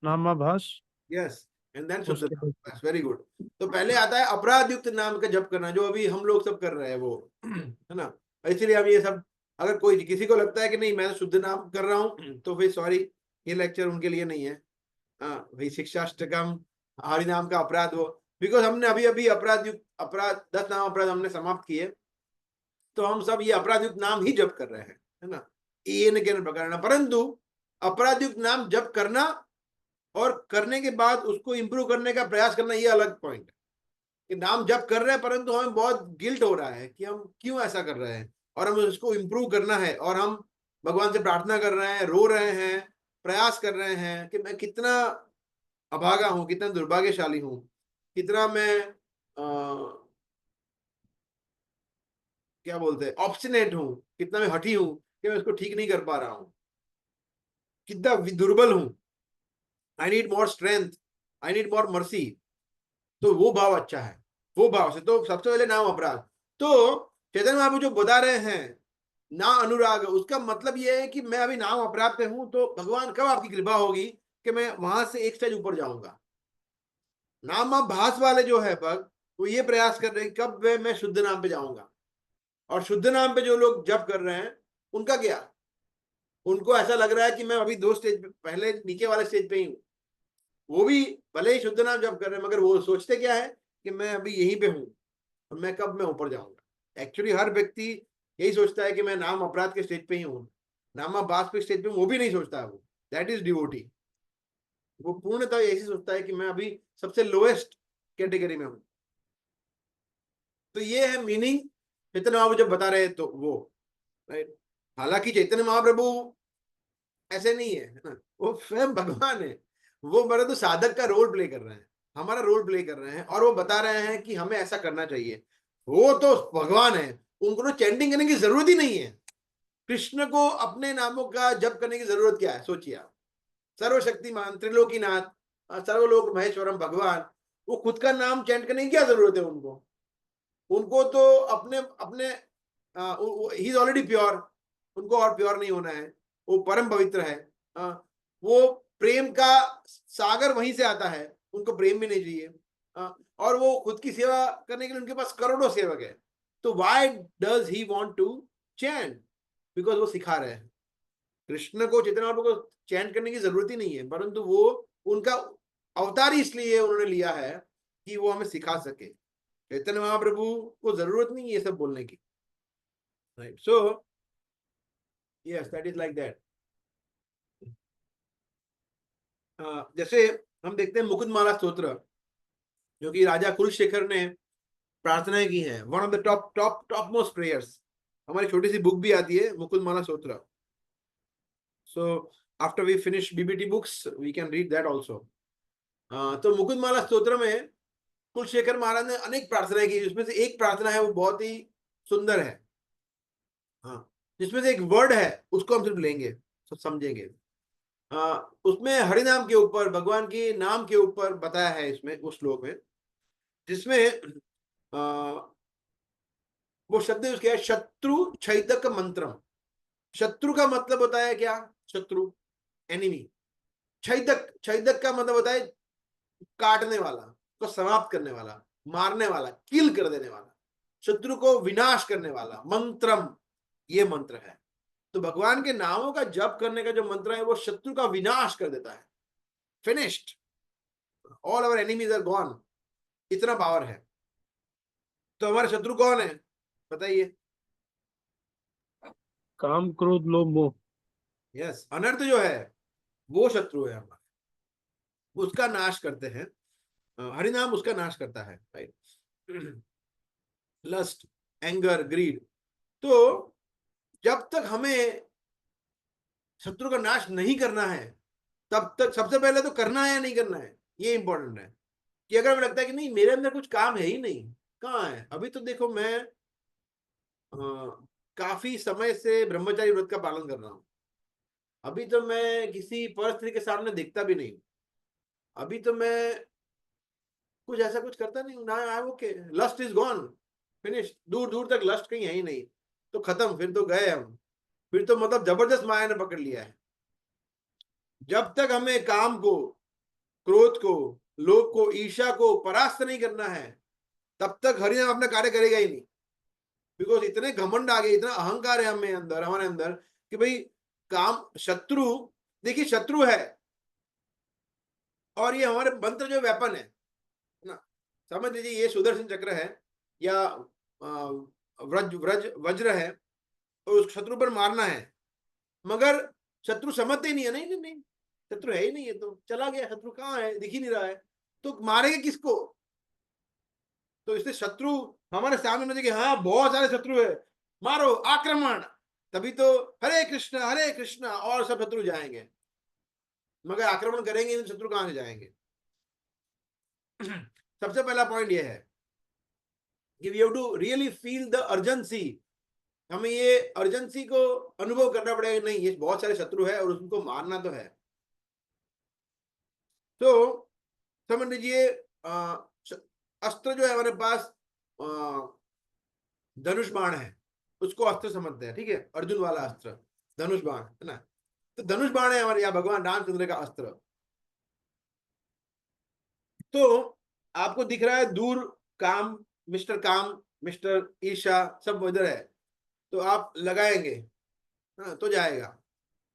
नामाभास, यस, एंड देन शुद्ध उसके नाम। बाद बस, वेरी गुड। तो पहले आता है अपराध युक्त नाम का जप करना, जो अभी हम लोग सब कर रहे हैं वो, है ना। इसलिए अब ये सब, अगर कोई किसी को लगता है कि नहीं मैं तो शुद्ध नाम कर रहा हूँ, तो फिर सॉरी, ये लेक्चर उनके लिए नहीं है। हाँ भाई, शिक्षाष्टकम, हरि नाम का अपराध हो, बिकॉज हमने अभी अभी अपराध युक्त अपराध 10 नाम अपराध हमने समाप्त किए, तो हम सब ये अपराध युक्त नाम ही जप कर रहे हैं, है ना। ये न के प्रकार, परंतु अपराध युक्त नाम जप करना और करने के बाद उसको इंप्रूव करने का प्रयास करना, ये अलग पॉइंट है। कि नाम जप कर रहे हैं परंतु हमें बहुत गिल्ट हो रहा है कि हम क्यों ऐसा कर रहे हैं, और हमें उसको इंप्रूव करना है, और हम भगवान से प्रार्थना कर रहे हैं, रो रहे हैं, प्रयास कर रहे हैं कि मैं कितना अभागा हूं, कितना दुर्भाग्यशाली हूं, कितना मैं क्या बोलते हैं, ऑब्स्टिनेट हूं, कितना मैं हठी हूं कि मैं उसको ठीक नहीं कर पा रहा हूं, कितना दुर्बल हूं, I need more strength, I need more mercy. तो वो भाव अच्छा है, वो भाव से तो सबसे पहले नाम अपराध। तो चैतन्य महाप्रभु जो बता रहे हैं ना अनुराग, उसका मतलब ये है कि मैं अभी नाम अपराध पे हूं, तो भगवान कब आपकी कृपा होगी कि मैं वहां से एक स्टेज ऊपर जाऊंगा। नाम भास वाले जो है भक्त, वो ये प्रयास कर रहे हैं कब मैं शुद्ध नाम पे जाऊंगा। और शुद्ध नाम पे जो लोग जप कर रहे हैं, उनका क्या, उनको ऐसा लग रहा है कि मैं अभी 2 स्टेज पहले नीचे वाले स्टेज पे ही हूँ। वो भी भले ही शुद्ध नाम जप कर रहे हैं, मगर वो सोचते क्या है कि मैं अभी यहीं पे हूँ और मैं कब मैं ऊपर जाऊंगा। एक्चुअली हर व्यक्ति यही सोचता है कि मैं नाम अपराध के स्टेज पे ही हूँ, नामाभास के स्टेज पे, वो भी नहीं सोचता है वो, दैट इज डिवोटी। वो पूर्णतः ऐसी सोचता है कि मैं अभी सबसे लोएस्ट कैटेगरी में हूँ। तो ये है मीनिंग चैतन्य महाप्रभु जब बता रहे हैं, तो वो राइट। हालांकि चैतन्य महाप्रभु ऐसे नहीं है, है ना, वो स्वयं भगवान है, वो मेरा तो साधक का रोल प्ले कर रहे हैं, हमारा रोल प्ले कर रहे हैं, और वो बता रहे हैं कि हमें ऐसा करना चाहिए। वो तो भगवान है, उनको तो चैंटिंग करने की जरूरत ही नहीं है। कृष्ण को अपने नामों का जप करने की जरूरत क्या है, सोचिए आप। सर्वशक्तिमान, त्रिलोकीनाथ, सर्वलोक महेश्वरम भगवान, वो खुद का नाम चैंट करने की क्या जरूरत है उनको? उनको तो अपने अपने ही इज ऑलरेडी प्योर, उनको और प्योर नहीं होना है, वो परम पवित्र है। वो प्रेम का सागर वहीं से आता है, उनको प्रेम भी नहीं चाहिए। और वो खुद की सेवा करने के लिए उनके पास करोड़ों सेवक है। तो why does he want to chant? Because वो सिखा रहे हैं। कृष्ण को, चैतन्य महाप्रभु को चैंट करने की जरूरत ही नहीं है, परंतु वो उनका अवतार इसलिए उन्होंने लिया है कि वो हमें सिखा सके। चैतन्य महाप्रभु को जरूरत नहीं है ये सब बोलने की, right? So yes, that is like that. जैसे हम देखते हैं मुकुंदमाला स्तोत्र, जो कि राजा कुलशेखर ने प्रार्थनाएं की हैं, one of the top top top most prayers. हमारी छोटी सी बुक भी आती है Mukundamala Stotra. So after we finish BBT books we can read that also. तो मुकुंदमाला स्तोत्र में कुलशेखर महाराज ने अनेक प्रार्थनाएं की, जिसमें से एक प्रार्थना है वो बहुत ही सुंदर है। हाँ, जिसमें से एक वर्ड है उसको हम सिर्फ लेंगे, तो समझेंगे। उसमें हरि नाम के ऊपर, भगवान के नाम के ऊपर बताया है इसमें, उस श्लोक में, जिसमें वो शब्द उसके है शत्रु छैदक मंत्रम। शत्रु का मतलब होता है क्या? शत्रु, एनिमी। छैदक, छैदक का मतलब होता है काटने वाला, को समाप्त करने वाला, मारने वाला, किल कर देने वाला, शत्रु को विनाश करने वाला। मंत्रम, ये मंत्र है। तो भगवान के नामों का जप करने का जो मंत्र है वो शत्रु का विनाश कर देता है। Finished, all our enemies are gone, इतना पावर है। तो हमारे शत्रु कौन है बताइए? काम क्रोध लोभ मोह। यस, अनर्थ जो है वो शत्रु है हमारा, उसका नाश करते हैं। हरिनाम उसका नाश करता है, राइट? Lust, anger, grid. तो जब तक हमें शत्रु का नाश नहीं करना है, तब तक सबसे पहले तो करना है या नहीं करना है, ये इंपॉर्टेंट है। कि अगर हमें लगता है कि नहीं मेरे अंदर कुछ काम है ही नहीं, कहाँ है? अभी तो देखो मैं काफी समय से ब्रह्मचारी व्रत का पालन कर रहा हूं, अभी तो मैं किसी परिस्थिति के सामने देखता भी नहीं, अभी तो मैं कुछ ऐसा कुछ करता नहीं हूँ ना। I okay, lust is gone, finish, दूर दूर तक लस्ट कहीं है ही नहीं, तो खत्म, फिर तो गए हम, फिर तो मतलब जबरदस्त माया ने पकड़ लिया है। जब तक हमें काम को, क्रोध को, लोभ को, ईर्ष्या को परास्त नहीं करना है, तब तक हरिनाम अपना कार्य करेगा ही नहीं। बिकॉज इतने घमंड आ गए, इतना अहंकार है हमें अंदर, हमारे अंदर, कि भाई काम, शत्रु, देखिए शत्रु है, और ये हमारे मंत्र जो वेपन है ना, समझ लीजिए ये सुदर्शन चक्र है या व्रज व्रज वज्र है, तो उस शत्रु पर मारना है। मगर शत्रु समझते ही नहीं है, नहीं नहीं नहीं, शत्रु है ही नहीं, है तो चला गया, शत्रु कहाँ है, दिख ही नहीं रहा है, तो मारेंगे किसको? तो इसलिए शत्रु हमारे सामने मुझे कि हाँ बहुत सारे शत्रु है, मारो, आक्रमण, तभी तो हरे कृष्णा और सब शत्रु जाएंगे। मगर आक्रमण करेंगे तो शत्रु कहां से जाएंगे? सबसे पहला पॉइंट यह है कि we have to really feel the urgency. हमें ये अर्जेंसी को अनुभव करना पड़ेगा, नहीं ये बहुत सारे शत्रु है और उनको मारना तो है। तो समझ लीजिए अस्त्र जो है हमारे पास, धनुष बाण है, उसको अस्त्र समझते हैं, ठीक है, अर्जुन वाला अस्त्र धनुष बाण है ना। तो धनुष बाण है हमारे यहाँ भगवान रामचंद्र का अस्त्र। तो आपको दिख रहा है दूर काम, काम, मिस्टर ईशा, सब इधर है, तो आप लगाएंगे, हाँ तो जाएगा।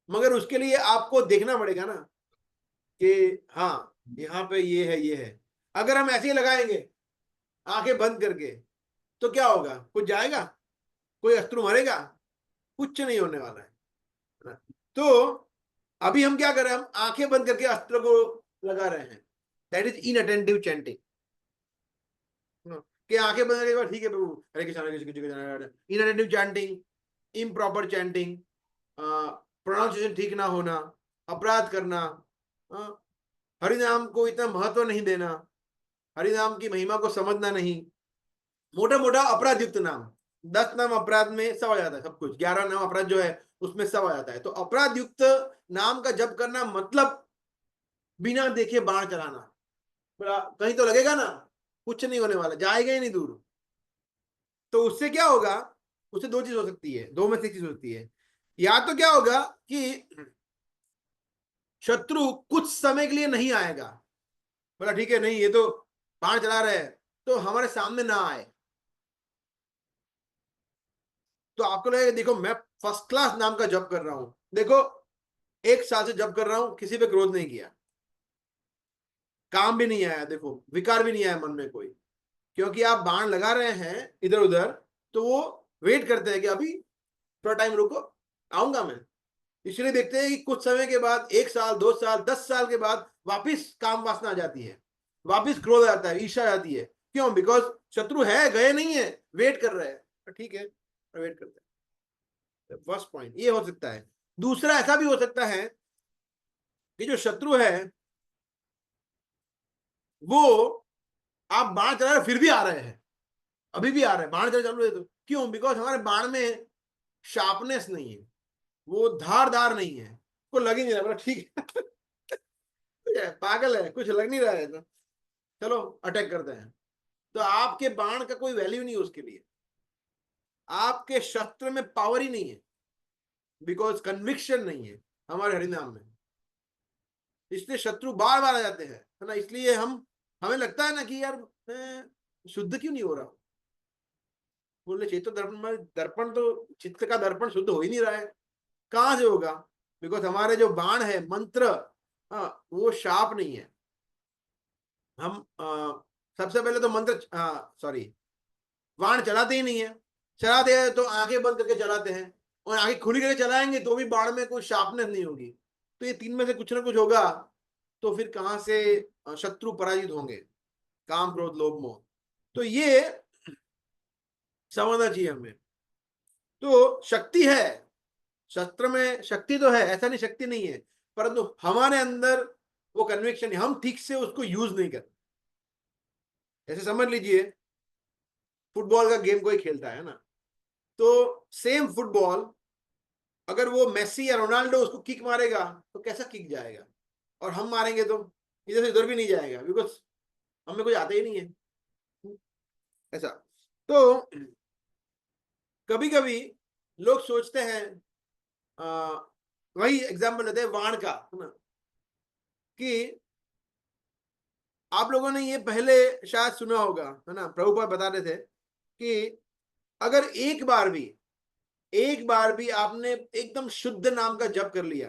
मगर उसके लिए आपको देखना पड़ेगा ना कि हाँ यहाँ पे ये है, ये है। अगर हम ऐसे ही लगाएंगे आंखें बंद करके, तो क्या होगा? कुछ जाएगा? कोई अस्त्र मरेगा? कुछ नहीं होने वाला है। तो अभी हम क्या कर रहे हैं, हम आंखें बंद करके अस्त्र को लगा रहे हैं। That is inattentive chanting. कि आंखें बंद करके ठीक है प्रभु, Hare Krishna Hare Krishna, inattentive chanting, improper chanting, pronunciation ठीक ना होना, अपराध करना, हरिनाम को इतना महत्व नहीं देना, हरिनाम की महिमा को समझना नहीं, मोटा मोटा अपराध युक्त नाम, 10 नाम अपराध में सब आ जाता है, सब कुछ 11 नाम अपराध जो है उसमें सब आ जाता है। तो अपराध युक्त नाम का जप करना मतलब बिना देखे बाण चलाना। कहीं तो लगेगा ना, कुछ नहीं होने वाला, जाएगा ही नहीं दूर। तो उससे क्या होगा, उससे दो चीज हो सकती है, दो में से एक चीज हो सकती है। या तो क्या होगा कि शत्रु कुछ समय के लिए नहीं आएगा, बोला ठीक है नहीं ये तो बाण चला रहे हैं, तो हमारे सामने ना आए। तो आपको लगेगा देखो मैं फर्स्ट क्लास नाम का जप कर रहा हूं, देखो 1 साल से जप कर रहा हूं, किसी पे क्रोध नहीं किया, काम भी नहीं आया, देखो विकार भी नहीं आया मन में कोई, क्योंकि आप बाण लगा रहे हैं इधर उधर, तो वो वेट करते हैं कि अभी थोड़ा टाइम रुको, आऊंगा मैं। इसलिए देखते हैं कि कुछ समय के बाद, 1 साल 2 साल 10 साल के बाद वापिस काम वासना आ जाती है, वापिस क्रोध आ जाता है, ईर्ष्या आ जाती है। क्यों? बिकॉज शत्रु है, गए नहीं है, वेट कर रहे हैं। ठीक है, वेट करते हैं। फर्स्ट पॉइंट ये हो सकता है। दूसरा ऐसा भी हो सकता है कि जो शत्रु है वो, आप बाण चला रहे फिर भी आ रहे हैं, अभी भी आ रहे हैं, बाण चला चालू है तो क्यों? बिकॉज हमारे बाण में शार्पनेस नहीं है, वो धारदार नहीं है, को लग ही नहीं रहा, ठीक है पागल है, कुछ लग नहीं रहा है, तो चलो अटैक करते हैं। तो आपके बाण का कोई वैल्यू नहीं है उसके लिए, आपके शस्त्र में पावर ही नहीं है, बिकॉज कन्विक्शन नहीं है हमारे हरिनाम में। इसलिए शत्रु बार बार आ जाते हैं, है ना। इसलिए हमें लगता है ना कि यार मैं शुद्ध क्यों नहीं हो रहा, बोले चेतो दर्पण में, दर्पण तो चित्त का दर्पण शुद्ध हो ही नहीं रहा है, कहां से होगा? बिकॉज हमारे जो बाण है मंत्र, वो शार्प नहीं है। हम सबसे पहले तो मंत्र, सॉरी, बाण चलाते ही नहीं है, चलाते हैं तो आंखें बंद करके चलाते हैं, और आंखें खुली करके चलाएंगे तो भी बाण में कोई शार्पनेस नहीं होगी। तो ये 3 में से कुछ ना कुछ होगा, तो फिर कहां से शत्रु पराजित होंगे? काम क्रोध लोभ मोह। तो ये समझना चाहिए हमें। तो शक्ति है, शस्त्र में शक्ति तो है, ऐसा नहीं शक्ति नहीं है, परंतु हमारे अंदर वो कन्विक्शन है, हम ठीक से उसको यूज नहीं करते। ऐसे समझ लीजिए, फुटबॉल का गेम कोई खेलता है ना, तो सेम फुटबॉल अगर वो मेसी या रोनाल्डो उसको किक मारेगा तो कैसा किक जाएगा, और हम मारेंगे तो इधर से उधर भी नहीं जाएगा, बिकॉज हमें कुछ आता ही नहीं है ऐसा। तो कभी कभी लोग सोचते हैं, वही एग्जाम्पल लेते हैं वाण का, है ना, कि आप लोगों ने ये पहले शायद सुना होगा, है ना, प्रभुपाद बता रहे थे कि अगर एक बार भी आपने एकदम शुद्ध नाम का जप कर लिया,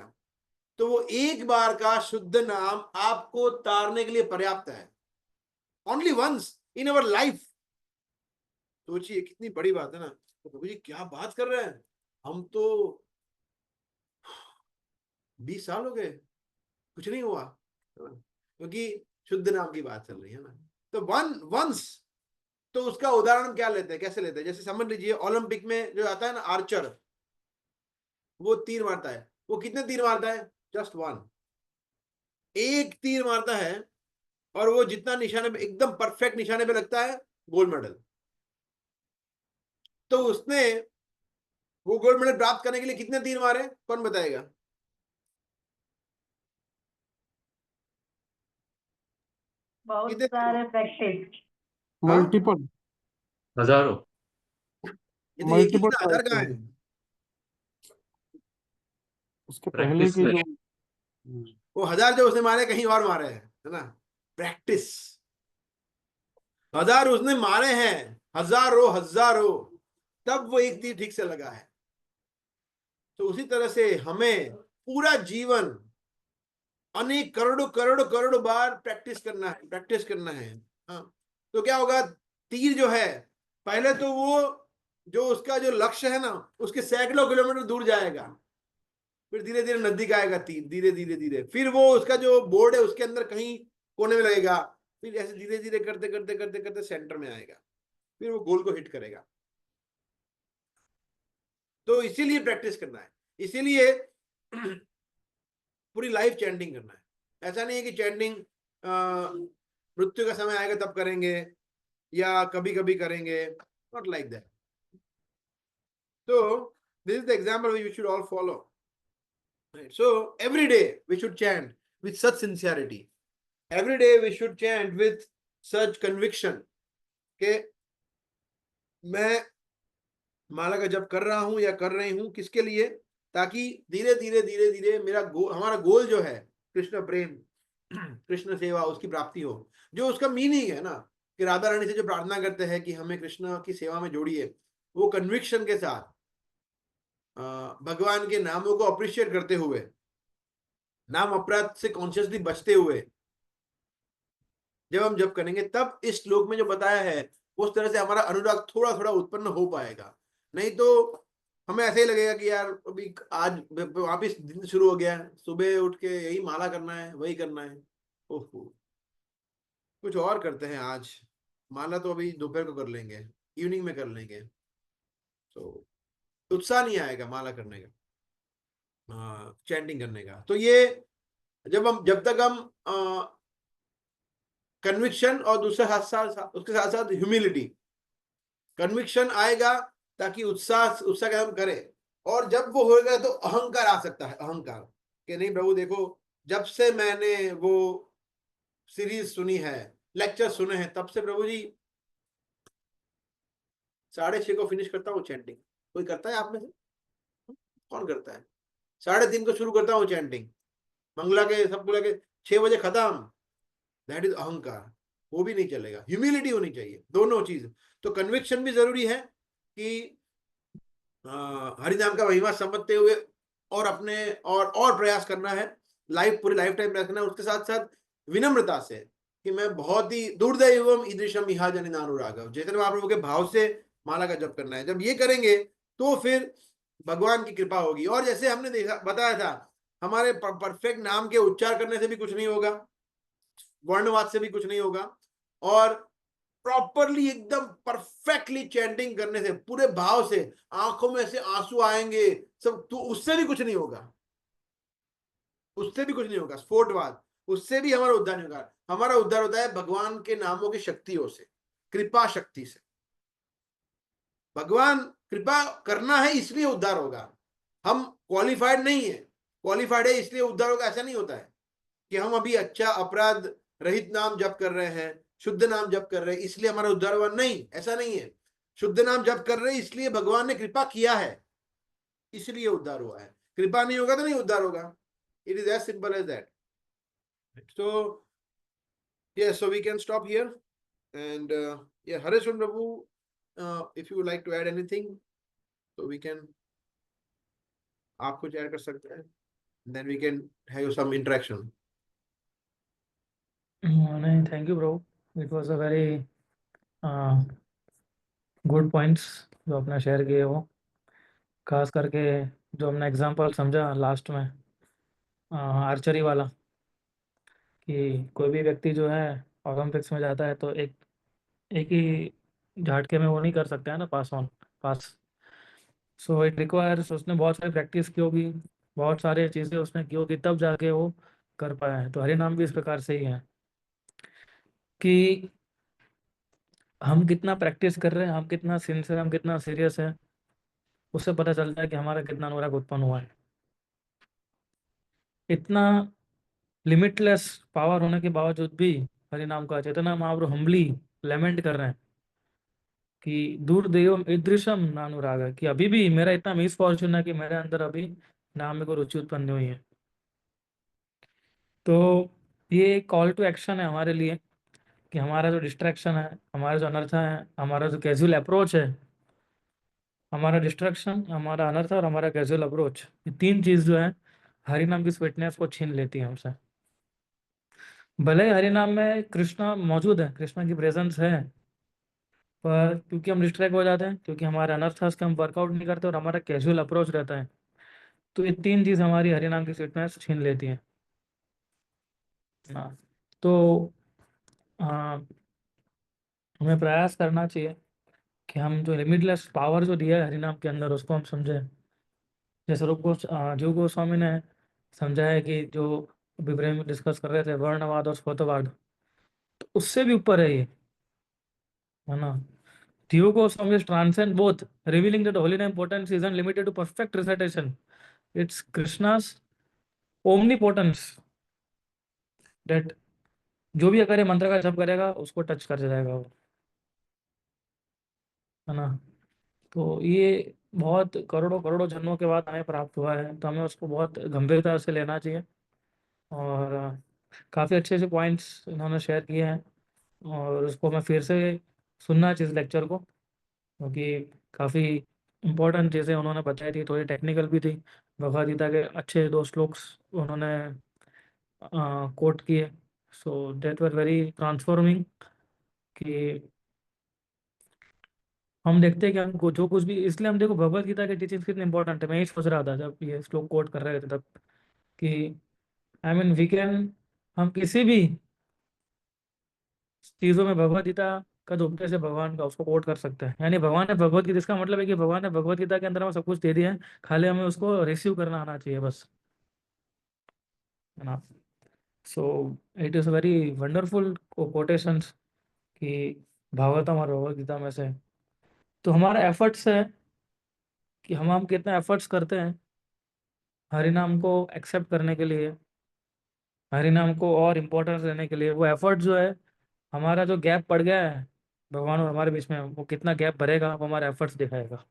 तो वो एक बार का शुद्ध नाम आपको तारने के लिए पर्याप्त है, only once in our life. सोचिए कितनी बड़ी बात है ना। तो प्रभु जी क्या बात कर रहे हैं, हम तो 20 साल हो गए कुछ नहीं हुआ, क्योंकि शुद्ध नाम की बात चल रही है ना। तो वंस, तो उसका उदाहरण क्या लेते हैं, कैसे लेते हैं? जैसे समझ लीजिए ओलंपिक में जो आता है ना आर्चर, वो तीर मारता है, वो कितने तीर मारता है? जस्ट वन, एक तीर मारता है, और वो जितना निशाने पे एकदम परफेक्ट निशाने पे लगता है, गोल्ड मेडल। तो उसने वो गोल्ड मेडल प्राप्त करने के लिए कितने तीर मारे, कौन बताएगा? बहुत कितने तीर सारे प्रैक्टिस। हाँ, मल्टीपल, हजारों। ये तो एक ही मल्टीपल ना, ट्राई हजार कहाँ है? किए। उसके पहले प्रैक्टिस के से। जो वो 1000 जो उसने मारे कहीं और मारे हैं, है ना, प्रैक्टिस। 1000 उसने मारे हैं, हजारों हजारों, तब वो एक तीर ठीक से लगा है। तो उसी तरह से हमें पूरा जीवन अनेक करोड़ों करोड़ों करोड़ों बार प्रैक्टिस करना है, प्रैक्टिस करना है। हाँ, तो क्या होगा, तीर जो है पहले तो वो जो उसका जो लक्ष्य है ना, उसके सैकड़ों किलोमीटर दूर जाएगा, फिर धीरे धीरे नजदीक आएगा तीर, धीरे धीरे धीरे, फिर वो उसका जो बोर्ड है उसके अंदर कहीं कोने में लगेगा, फिर ऐसे धीरे धीरे करते करते करते करते सेंटर में आएगा, फिर वो गोल को हिट करेगा। तो इसीलिए प्रैक्टिस करना है, इसीलिए पूरी लाइफ चैंटिंग करना है। ऐसा नहीं है कि चैंटिंग मृत्यु का समय आएगा तब करेंगे या कभी कभी करेंगे, not like that. So this is the example we should all follow. Right? So every day we should chant with such sincerity. Every day we should chant with such conviction कि मैं माला का जप कर रहा हूं या कर रही हूं, किसके लिए? ताकि धीरे धीरे धीरे धीरे मेरा हमारा गोल जो है कृष्ण प्रेम, कृष्ण सेवा, उसकी प्राप्ति हो। जो उसका मीनिंग है ना कि राधा रानी से जो प्रार्थना करते हैं कि हमें कृष्ण की सेवा में जोड़िए, वो कन्विक्शन के साथ भगवान के नामों को अप्रिशिएट करते हुए, नाम अपराध से कॉन्शियसली बचते हुए जब हम जप करेंगे, तब इस श्लोक में जो बताया है उस तरह से हमारा अनुराग थोड़ा थोड़ा उत्पन्न हो पाएगा। नहीं तो हमें ऐसे ही लगेगा कि यार अभी आज वापिस दिन शुरू हो गया, सुबह उठ के यही माला करना है, वही करना है, ओहो कुछ और करते हैं आज, माला तो अभी दोपहर को कर लेंगे, इवनिंग में कर लेंगे, तो उत्साह नहीं आएगा माला करने का, चैंटिंग करने का। तो ये जब तक हम कन्विक्शन और दूसरे उसके साथ साथ ह्यूमिलिटी, कन्विक्शन आएगा ताकि उत्साह का हम करें, और जब वो होगा तो अहंकार आ सकता है, अहंकार कि नहीं प्रभु देखो, जब से मैंने वो सीरीज सुनी है, लेक्चर सुने हैं, तब से प्रभु जी 6:30 को फिनिश करता हूँ चैंटिंग। कोई करता है आप में से? कौन करता है? 3:30 को शुरू करता हूँ चैंटिंग, मंगला के सबको लेके 6 बजे खत्म। दैट इज अहंकार, वो भी नहीं चलेगा। ह्यूमिलिटी होनी चाहिए, दोनों चीज। तो कन्विक्शन भी जरूरी है कि हरिनाम का महिमा समझते हुए और अपने और प्रयास करना है, पूरी लाइफ टाइम प्रयास करना है। उसके साथ साथ विनम्रता से कि मैं बहुत ही दुर्दैवम ईदृशम इहा जनि नानुरागव, चैतन्य महाप्रभु के भाव से माला का जप करना है। जब ये करेंगे तो फिर भगवान की कृपा होगी। और जैसे हमने देखा, बताया था, हमारे परफेक्ट नाम के उच्चार करने से भी कुछ नहीं होगा, वर्णवाद से भी कुछ नहीं होगा, और प्रॉपरली एकदम परफेक्टली चैंटिंग करने से, पूरे भाव से, आंखों में से आंसू आएंगे सब, तो उससे भी कुछ नहीं होगा, उससे भी कुछ नहीं होगा। स्फोटवाद, उससे भी हमारा उद्धार नहीं होगा। हमारा उद्धार होता है भगवान के नामों की शक्तियों से, कृपा शक्ति से। भगवान कृपा करना है इसलिए उद्धार होगा। हम क्वालिफाइड नहीं है, क्वालिफाइड है इसलिए उद्धार होगा, ऐसा नहीं होता है कि हम अभी अच्छा अपराध रहित नाम जप कर रहे हैं, शुद्ध नाम जप कर रहे हैं इसलिए हमारा उद्धार हुआ। नहीं, ऐसा नहीं है। शुद्ध नाम जप कर रहे हैं इसलिए भगवान ने कृपा किया है, इसलिए उद्धार हुआ है। कृपा नहीं होगा तो नहीं उद्धार होगा। It is as simple as that. So yeah, so we can stop here, and yeah, Hareshwan Prabhu, if you would like to add anything, so we can, आप कुछ ऐड कर सकते हैं, then we can have some interaction. नहीं, thank you bro, it was a very good points जो आपने share किए वो, खास करके जो हमने एग्जांपल समझा लास्ट में आर्चरी वाला, कि कोई भी व्यक्ति जो है ओलंपिक्स में जाता है तो एक एक ही झटके में वो नहीं कर सकता है ना, पास। सो इट रिक्वायर्स, उसने बहुत सारी प्रैक्टिस की होगी, बहुत सारी चीज़ें उसने की होगी, तब जाके वो कर पाया है। तो हरिनाम भी इस प्रकार से ही है कि हम कितना प्रैक्टिस कर रहे हैं, हम कितना सिंसियर, हम कितना सीरियस है, उससे पता चलता है कि हमारा कितना अनुराग उत्पन्न हुआ है। इतना लिमिटलेस पावर होने के बावजूद भी हरिनाम का चैतन्य महाप्रभु हम्बली लेमेंट कर रहे हैं कि दूर देवम ईदृशम नानुराग है, कि अभी भी मेरा इतना मिसफॉर्चून है कि मेरे अंदर अभी नाम में कोई रुचि उत्पन्न हुई है। तो ये कॉल टू एक्शन है हमारे लिए कि हमारा जो डिस्ट्रैक्शन है, हमारा जो अनर्थ है, हमारा जो कैजुअल अप्रोच है, हमारा डिस्ट्रैक्शन, हमारा अनर्थ और हमारा कैजुअल अप्रोच, ये तीन चीज जो है हरिनाम की स्वीटनेस को छीन लेती है हमसे। भले ही हरिनाम में कृष्णा मौजूद है, कृष्णा की प्रेजेंस है, पर क्योंकि हम डिस्ट्रैक्ट हो जाते हैं, क्योंकि हमारे अनर्थास का हम वर्कआउट नहीं करते और हमारा कैजुअल अप्रोच रहता है, तो ये तीन चीज हमारी हरिनाम की स्वीटनेस छीन लेती है। हाँ, तो हाँ, हमें प्रयास करना चाहिए कि हम जो लिमिटलेस पावर जो दिया है हरिनाम के अंदर, उसको हम समझें। जैसे जीव गोस्वामी ने समझा है कि जो अभी प्रेम डिस्कस कर रहे थे वर्णवाद और स्वतवाद, तो उससे भी ऊपर है ये, है ना। Theokosm transcend both, revealing that holy name potency isn't limited to perfect recitation. It's Krishna's omnipotence that जो भी अगर ये मंत्र का जप करेगा उसको टच कर जाएगा वो, है ना। तो ये बहुत करोड़ों करोड़ों जन्मों के बाद हमें प्राप्त हुआ है, तो हमें उसको बहुत गंभीरता से लेना चाहिए। और काफ़ी अच्छे अच्छे पॉइंट्स इन्होंने शेयर किए हैं, और उसको मैं फिर से सुनना चाहिए इस लेक्चर को, क्योंकि काफ़ी इम्पोर्टेंट चीज़ें उन्होंने बताई थी, थोड़ी टेक्निकल भी थी। भगवद गीता के अच्छे 2 श्लोक्स उन्होंने कोट किए, so that were very transforming. कि हम देखते हैं कि हम जो कुछ भी, इसलिए हम देखो भगवद गीता के टीचिंग्स कितने इंपॉर्टेंट है। मैं ही सोच रहा था जब ये श्लोक कोट कर रहे थे तब, कि आई मीन वी कैन, हम किसी भी चीज़ों में भगवद गीता का जो उपदेश है भगवान का उसको कोट कर सकते हैं। यानी भगवान ने भगवद गीता, इसका मतलब है कि भगवान ने भगवद गीता के अंदर हमें सब कुछ दे दिया है, खाली हमें उसको रिसीव करना आना चाहिए बस, है ना। So it is very wonderful quotations कि भागवतम और भगवद गीता में से। तो हमारा एफर्ट्स है कि हम कितना एफर्ट्स करते हैं हरि नाम को एक्सेप्ट करने के लिए, हरि नाम को और इम्पोर्टेंस देने के लिए। वो एफर्ट जो है, हमारा जो गैप पड़ गया है भगवान और हमारे बीच में, वो कितना गैप भरेगा वो हमारा एफर्ट्स दिखाएगा।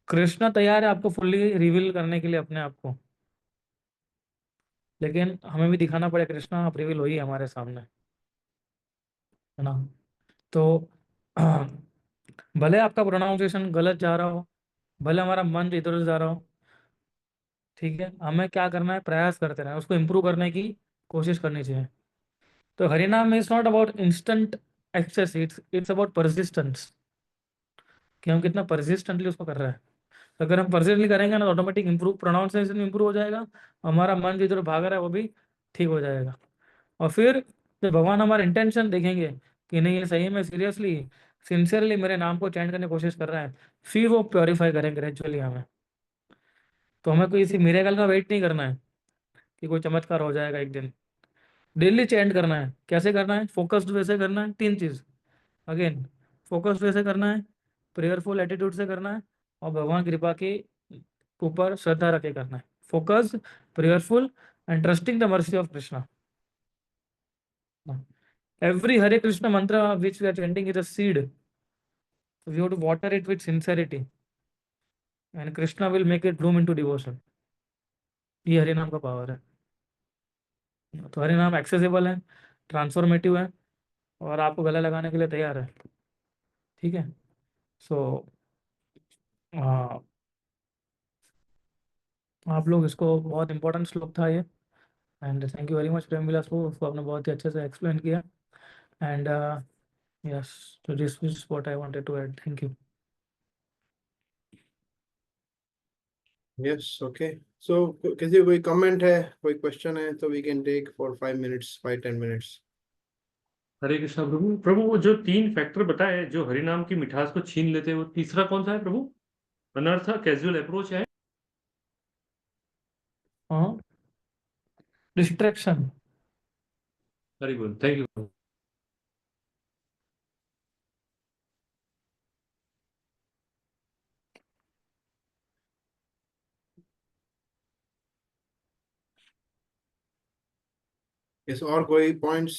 कृष्ण तैयार है आपको फुल्ली रिवील करने के लिए अपने आप को, लेकिन हमें भी दिखाना पड़े कृष्ण आप रिवील हो ही हमारे सामने, है ना। तो भले आपका प्रोनाउंसिएशन गलत जा रहा हो, भले हमारा मन इधर उधर जा रहा हो, ठीक है, हमें क्या करना है, प्रयास करते रहना, उसको इम्प्रूव करने की कोशिश करनी चाहिए। तो Harinam is not about instant access, it's about persistence, कि हम कितना परसिस्टेंटली उसको कर रहे हैं। अगर हम परसिस्टेंटली करेंगे ना, ऑटोमेटिक इंप्रूव, प्रोनाउंसिएशन इंप्रूव हो जाएगा, हमारा मन जिधर भाग रहा है वो भी ठीक हो जाएगा। और फिर जब भगवान हमारा इंटेंशन देखेंगे कि नहीं ये सही में सीरियसली सिंसियरली मेरे नाम को चेंज करने की कोशिश कर रहा है, फिर वो प्योरीफाई करेंगे ग्रेजुअली हमें। तो हमें कोई इसी मिरेकल का वेट नहीं करना है कि कोई चमत्कार हो जाएगा एक दिन। डेली चेंज करना है। कैसे करना है? फोकस्ड वे से करना है। 3 चीज़, अगेन फोकस्ड वे से करना है, प्रेयरफुल एटीट्यूड से करना है, और भगवान कृपा के ऊपर श्रद्धा रखे करना है। Focused, prayerful and trusting the mercy of Krishna. Every Hare Krishna mantra which we are chanting is a seed. So we have to water it with sincerity, and Krishna will make it bloom into devotion. ये हरि नाम का power है। तो हरि नाम accessible है, transformative है, और आपको गला लगाने के लिए तैयार है। ठीक है। सो आप लोग इसको, बहुत इंपॉर्टेंट श्लोक था ये, and thank you very much Prem Vilas को, उसको आपने बहुत ही अच्छे से एक्सप्लेन किया। And yes, so this is what I wanted to add. Thank you. Yes, okay. So किसी को कोई कमेंट है, कोई क्वेश्चन है, तो we can take for 5 minutes, 5-10 minutes. Hare Krishna प्रभु। प्रभु वो जो 3 फैक्टर बताए जो हरि नाम की मिठास को छीन लेते हैं, वो तीसरा कौन सा है प्रभु? अनर्थ, कैजुअल अप्रोच है? हाँ, distraction. Very good, thank you. इस और कोई पॉइंट्स,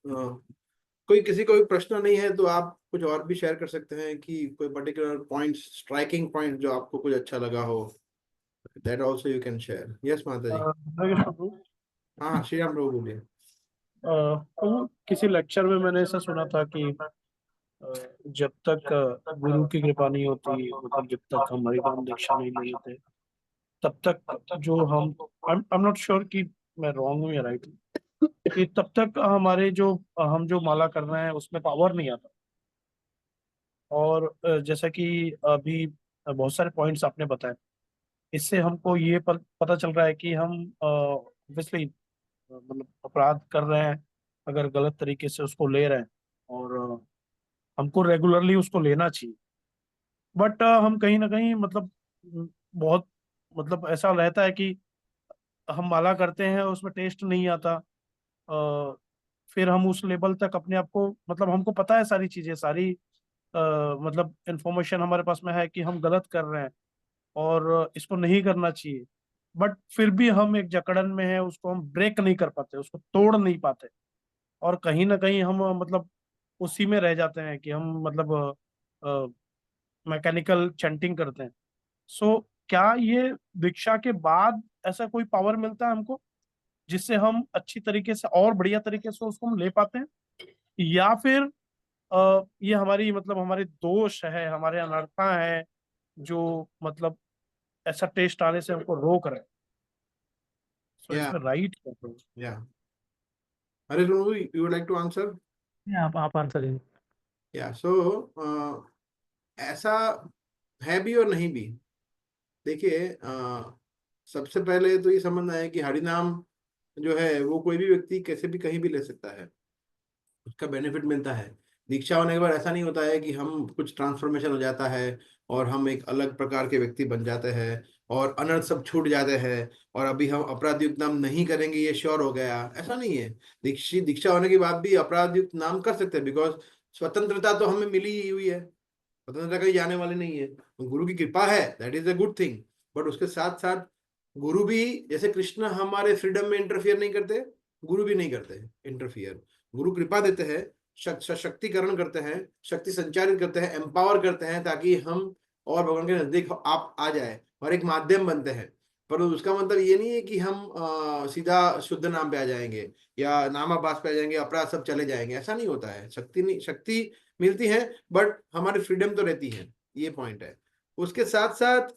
कोई किसी को प्रश्न नहीं है तो आप कुछ और भी शेयर कर सकते हैं कि कोई पर्टिकुलर पॉइंट्स, स्ट्राइकिंग पॉइंट जो आपको कुछ अच्छा लगा हो, that also you can share. Yes माता जी. हरे कृष्ण प्रभु। हाँ, श्री राम प्रभु बोलिए. प्रभु, किसी लेक्चर में मैंने ऐसा सुना था कि जब तक गुरु की कृपा नहीं होती, मतलब जब तक हम हरिनाम दीक्षा नहीं लेते, तब तक जो हम, आई एम नॉट श्योर कि मैं रॉन्ग हूँ या राइट हूँ, कि तब तक हमारे जो, हम जो माला कर रहे हैं उसमें पावर नहीं आता। और जैसा कि अभी बहुत सारे पॉइंट्स आपने बताए, इससे हमको ये पता चल रहा है कि हम ऑब्वियसली मतलब अपराध कर रहे हैं अगर गलत तरीके से उसको ले रहे हैं, और हमको रेगुलरली उसको लेना चाहिए। बट हम कहीं ना कहीं मतलब बहुत, मतलब ऐसा रहता है कि हम माला करते हैं उसमें टेस्ट नहीं आता, फिर हम उस लेवल तक अपने आप को, मतलब हमको पता है सारी चीजें, सारी मतलब इंफॉर्मेशन हमारे पास में है कि हम गलत कर रहे हैं और इसको नहीं करना चाहिए, बट फिर भी हम एक जकड़न में है, उसको हम ब्रेक नहीं कर पाते, उसको तोड़ नहीं पाते, और कहीं ना कहीं हम मतलब उसी में रह जाते हैं कि हम मतलब मैकेनिकल चैंटिंग करते हैं। सो क्या ये दीक्षा के बाद ऐसा कोई पावर मिलता है हमको जिससे हम अच्छी तरीके से और बढ़िया तरीके से उसको हम ले पाते हैं, या फिर ये हमारी मतलब हमारे दोष है, हमारे अनर्थता है जो मतलब ऐसा टेस्ट आने से हमको रोक रहे हैं? सो Yeah, इसमें राइट क्या है? yeah. Harish Babu, you would like to answer? आप आंसर दीजिए। Yeah, so ऐसा है भी और नहीं भी। देखिए, सबसे पहले तो ये समझना है कि हरिनाम जो है वो कोई भी व्यक्ति कैसे भी कहीं भी ले सकता है, उसका बेनिफिट मिलता है। दीक्षा होने के बाद ऐसा नहीं होता है कि हम कुछ ट्रांसफॉर्मेशन हो जाता है और हम एक अलग प्रकार के व्यक्ति बन जाते हैं और अनर्थ सब छूट जाते हैं और अभी हम अपराध युक्त नाम नहीं करेंगे, ये श्योर हो गया, ऐसा नहीं है। दीक्षा होने के बाद भी अपराध युक्त नाम कर सकते हैं, बिकॉज स्वतंत्रता तो हमें मिली ही हुई है, स्वतंत्रता कहीं जाने वाली नहीं है। गुरु की कृपा है, that is a good thing, but उसके साथ साथ गुरु भी, जैसे कृष्ण हमारे फ्रीडम में इंटरफियर नहीं करते, गुरु भी नहीं करते इंटरफियर। गुरु कृपा देते हैं, सशक्तिकरण करते हैं, शक्ति संचारित करते हैं, एम्पावर करते हैं, ताकि हम और भगवान के नजदीक आप आ जाए और एक माध्यम बनते हैं। पर उसका मतलब ये नहीं है कि हम सीधा शुद्ध नाम पे आ जाएंगे या नामाभास पे आ जाएंगे, अपराध सब चले जाएंगे, ऐसा नहीं होता है। शक्ति नहीं, शक्ति मिलती है बट हमारी फ्रीडम तो रहती है, ये पॉइंट है। उसके साथ साथ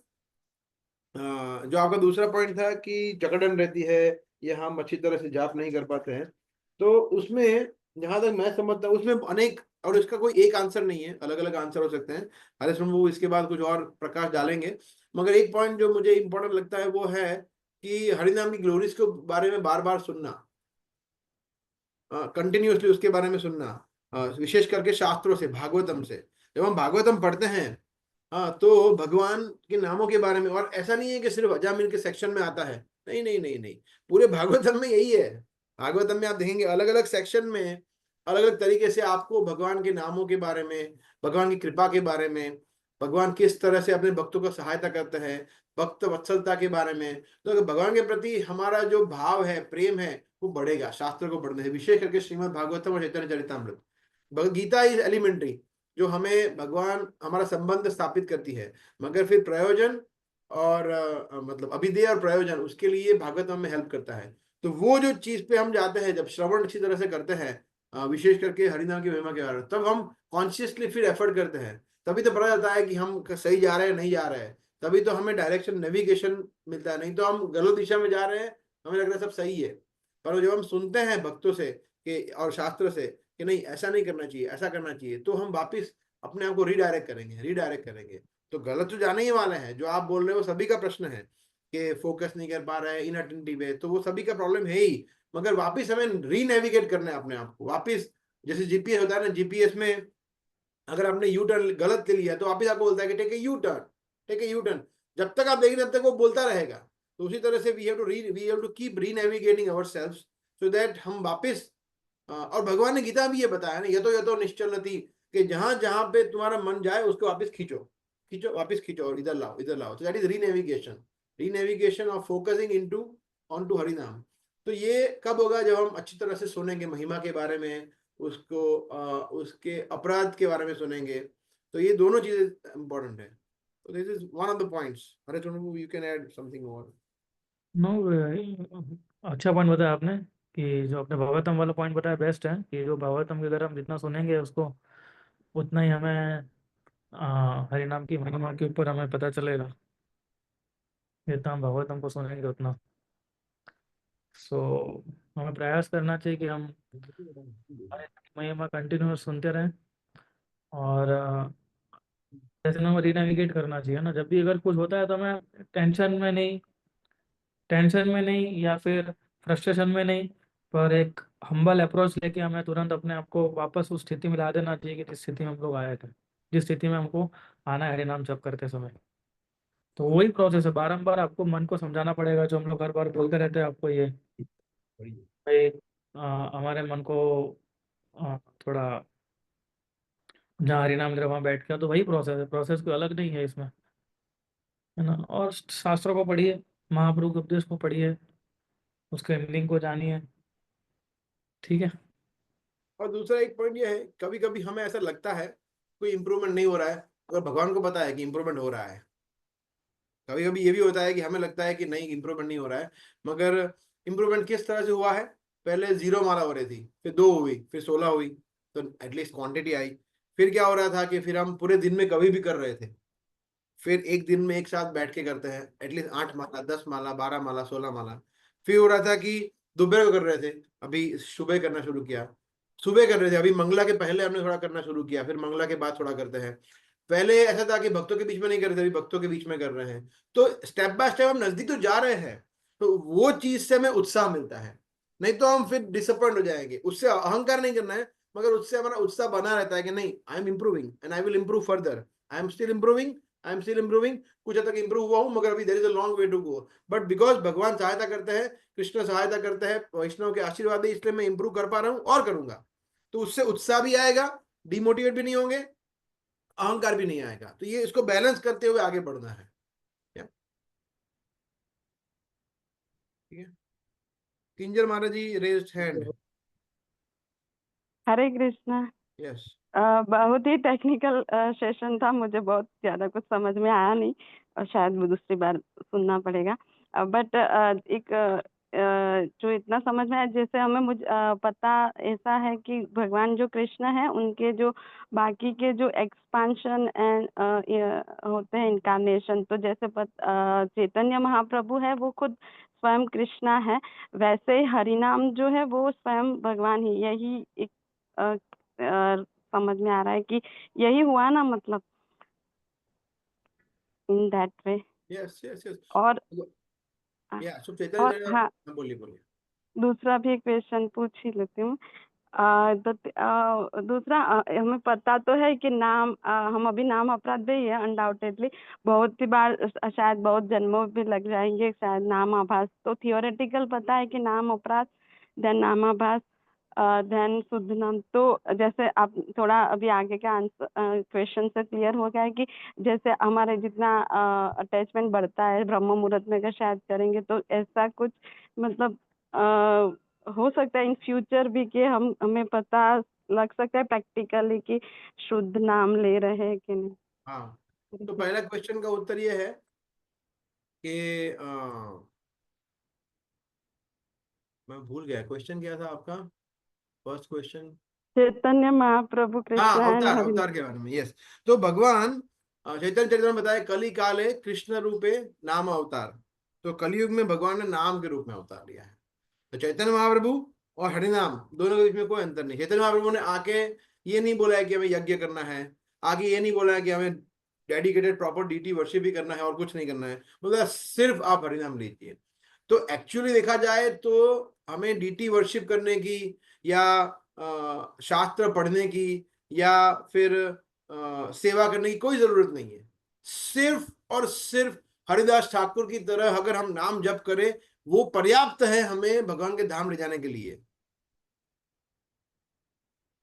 जो आपका दूसरा पॉइंट था कि जकड़न रहती है या हम अच्छी तरह से जाप नहीं कर पाते हैं, तो उसमें जहां तक मैं समझता हूँ उसमें अनेक, और इसका कोई एक आंसर नहीं है, अलग अलग आंसर हो सकते हैं। हरीश वो इसके बाद कुछ और प्रकाश डालेंगे, मगर एक पॉइंट जो मुझे इंपॉर्टेंट लगता है वो है कि हरिनाम की ग्लोरीज के बारे में बार बार सुनना, कंटिन्यूअसली उसके बारे में सुनना, विशेष करके शास्त्रों से, भागवतम से। जब हम भागवतम पढ़ते हैं, हाँ, तो भगवान के नामों के बारे में, और ऐसा नहीं है कि सिर्फ अजामिल के सेक्शन में आता है, नहीं नहीं नहीं नहीं, पूरे भागवतम में यही है। भागवतम में आप देखेंगे अलग अलग सेक्शन में अलग अलग तरीके से आपको भगवान के नामों के बारे में, भगवान की कृपा के बारे में, भगवान किस तरह से अपने भक्तों को सहायता करते हैं, भक्त वत्सलता के बारे में। तो अगर भगवान के प्रति हमारा जो भाव है, प्रेम है, वो बढ़ेगा शास्त्र को बढ़ने से, विशेष करके श्रीमद् भागवतम और चैतन्य चरितामृत। भगवद गीता इज एलिमेंट्री, जो हमें भगवान हमारा संबंध स्थापित करती है, मगर फिर प्रयोजन और मतलब अभिधेय और प्रयोजन, उसके लिए भागवत हमें हेल्प करता है। तो वो जो चीज पे हम जाते हैं, जब श्रवण अच्छी तरह से करते हैं, विशेष करके हरिनाम की महिमा के बारे में, तब हम कॉन्शियसली फिर एफर्ट करते हैं, तभी तो पता चलता है कि हम सही जा रहे हैं नहीं जा रहे हैं, तभी तो हमें डायरेक्शन नेविगेशन मिलता है। नहीं तो हम गलत दिशा में जा रहे हैं, हमें लग रहा है सब सही है, पर जब हम सुनते हैं भक्तों से कि और शास्त्र से कि नहीं ऐसा नहीं करना चाहिए, ऐसा करना चाहिए, तो हम वापिस अपने आप को रीडायरेक्ट करेंगे। तो गलत तो जाने ही वाले हैं, जो आप बोल रहे हो सभी का प्रश्न है कि फोकस नहीं कर पा रहे हैं, इनअटेंटिव है, तो वो सभी का प्रॉब्लम है ही, मगर वापिस हमें रीनेविगेट करना है अपने आप को वापिस। जैसे जीपीएस होता है ना, जीपीएस में अगर आपने यू टर्न गलत ले लिया तो वापिस आपको बोलता है कि take a U turn, take a U turn, जब तक आप देखेंगे तब तक वो बोलता रहेगा। तो उसी तरह से we have to keep renavigating ourselves so that हम वापिस, और भगवान ने गीता में ये बताया ना, ये तो निश्चलती, कि जहां जहां पे तुम्हारा मन जाए उसको वापस खींचो, खींचो वापस खींचो और इधर लाओ, इधर लाओ। तो that is renavigation of focusing into on to harinam. तो ये कब होगा? जब हम अच्छी तरह से सुनेंगे महिमा के बारे में, उसको उसके अपराध के बारे में सुनेंगे। तो ये दोनों चीजें इंपॉर्टेंट है। तो this is one of the points. अरे you can add something more. No, अच्छा पॉइंट बताया आपने कि जो आपने भागवतम वाला पॉइंट बताया बेस्ट है, कि जो भागवतम के अगर हम जितना सुनेंगे उसको उतना ही हमें हरि नाम की महिमा के ऊपर हमें पता चलेगा, जितना हम भागवतम को सुनेंगे उतना। सो हमें प्रयास करना चाहिए कि हम हरि नाम की महिमा कंटिन्यू सुनते रहें, और जैसे हमें रीनेविगेट करना चाहिए ना, जब भी अगर कुछ होता है तो हमें टेंशन में नहीं या फिर फ्रस्ट्रेशन में नहीं, पर एक हम्बल अप्रोच लेके हमें तुरंत अपने आप को वापस उस स्थिति में ला देना चाहिए कि जिस स्थिति में हम लोग आए थे, जिस स्थिति में हमको आना है हरिनाम जप करते समय। तो वही प्रोसेस है, बारंबार आपको मन को समझाना पड़ेगा, जो हम लोग हर बार बोलते रहते हैं आपको, ये भाई हमारे मन को थोड़ा जहाँ हरि नाम ले वहाँ बैठ के, तो वही प्रोसेस है, प्रोसेस कोई अलग नहीं है इसमें, है ना। और शास्त्रों को पढ़िए, महाप्रभु के उपदेश को पढ़िए, उसके मीनिंग को जानिए, ठीक है। और दूसरा एक पॉइंट ये है, कभी कभी हमें ऐसा लगता है कोई इंप्रूवमेंट नहीं हो रहा है, और भगवान को पता है कि इंप्रूवमेंट हो रहा है। कभी कभी ये भी होता है कि हमें लगता है कि नहीं, इंप्रूवमेंट नहीं हो रहा है, मगर इंप्रूवमेंट किस तरह से हुआ है? पहले 0 माला हो रही थी, फिर 2 हुई, फिर 16 हुई, तो एटलीस्ट क्वांटिटी आई। फिर क्या हो रहा था कि फिर हम पूरे दिन में कभी भी कर रहे थे, फिर एक दिन में एक साथ बैठ के करते हैं एटलीस्ट 8 माला, 10 माला, 12 माला, 16 माला। फिर हो रहा था कि दोपहर को कर रहे थे, अभी सुबह करना शुरू किया। सुबह कर रहे थे, अभी मंगला के पहले हमने थोड़ा करना शुरू किया, फिर मंगला के बाद थोड़ा करते हैं। पहले ऐसा था कि भक्तों के बीच में नहीं कर रहे थे, अभी भक्तों के बीच में कर रहे हैं। तो स्टेप बाय स्टेप हम नजदीक तो जा रहे हैं, तो वो चीज से हमें उत्साह मिलता है। नहीं तो हम फिर डिसअपॉइंट हो जाएंगे। उससे अहंकार नहीं करना है, मगर उससे हमारा उत्साह बना रहता है कि नहीं, I am improving and I will improve further, I am still improving, I am still improving. कुछ हद तक इम्प्रूव हुआ हूं, मगर अभी there is a long way to go. But because भगवान सहायता करते हैं, कृष्ण सहायता करते हैं, वैष्णव के आशीर्वाद है, इसलिए मैं इंप्रूव कर पा रहा हूँ और करूंगा। तो उससे उत्साह भी आएगा, डिमोटिवेट भी नहीं होंगे, अहंकार भी नहीं आएगा। तो ये इसको बैलेंस करते हुए आगे बढ़ना है। ठीक है, किंजल महाराज जी रेज्ड हैंड। हरे कृष्णा। यस। बहुत ही टेक्निकल सेशन था, मुझे बहुत ज्यादा कुछ समझ में आया नहीं, और शायद वो दूसरी बार सुनना पड़ेगा। बट एक जो इतना समझ में आया, जैसे हमें पता ऐसा है कि भगवान जो कृष्ण है, उनके जो बाकी के जो एक्सपांशन एंड होते हैं इनकारनेशन, तो जैसे चैतन्य महाप्रभु है वो खुद स्वयं कृष्णा है, वैसे ही हरिनाम जो है वो स्वयं भगवान ही, यही एक समझ में आ रहा है कि यही हुआ ना, मतलब in that way. Yes yes yes. और या सो और चैतन्य, हाँ, बोलिए बोलिए। दूसरा भी एक क्वेश्चन पूछ ही लेती हूँ। दूसरा, हमें पता तो है कि नाम हम अभी नाम अपराध भी है अनडाउटेडली, बहुत ही बार शायद बहुत जन्मों भी लग जाएंगे शायद नाम आभास। तो थियोरेटिकल पता है कि नाम अपराध, देन नाम आभास, देन शुद्ध नाम। तो जैसे आप थोड़ा अभी आगे का आंसर क्वेश्चन से क्लियर हो गया है कि जैसे हमारे जितना अटैचमेंट बढ़ता है ब्रह्म मुहूर्त में अगर शायद करेंगे, तो ऐसा कुछ मतलब हो सकता है इन फ्यूचर भी कि हमें पता लग सकता है प्रैक्टिकली कि शुद्ध नाम ले रहे हैं कि नहीं। हाँ, तो पहला क्वेश्चन का उत्तर ये है कि मैं भूल गया क्वेश्चन क्या था आपका, फर्स्ट क्वेश्चन। चैतन्य महाप्रभु हाँ, कृष्ण एंड अवतार, हरि। अवतार के बारे में, यस। तो भगवान चैतन्य चरित्र में बताया, कली काले कृष्ण रूपे नाम अवतार। तो कलयुग में भगवान ने नाम के रूप में अवतार लिया है। तो चैतन्य महाप्रभु और हरिनाम दोनों के बीच में कोई अंतर नहीं। चैतन्य महाप्रभु ने आके ये नहीं बोला है कि हमें यज्ञ करना है, आगे ये नहीं बोला है कि हमें डेडिकेटेड प्रॉपर डीटी वर्शिप भी करना है और कुछ नहीं करना है, बोला सिर्फ आप हरिनाम लीजिए। तो एक्चुअली देखा जाए तो हमें डीटी वर्शिप करने की, या शास्त्र पढ़ने की, या फिर सेवा करने की कोई जरूरत नहीं है। सिर्फ और सिर्फ हरिदास ठाकुर की तरह अगर हम नाम जप करें, वो पर्याप्त है हमें भगवान के धाम ले जाने के लिए।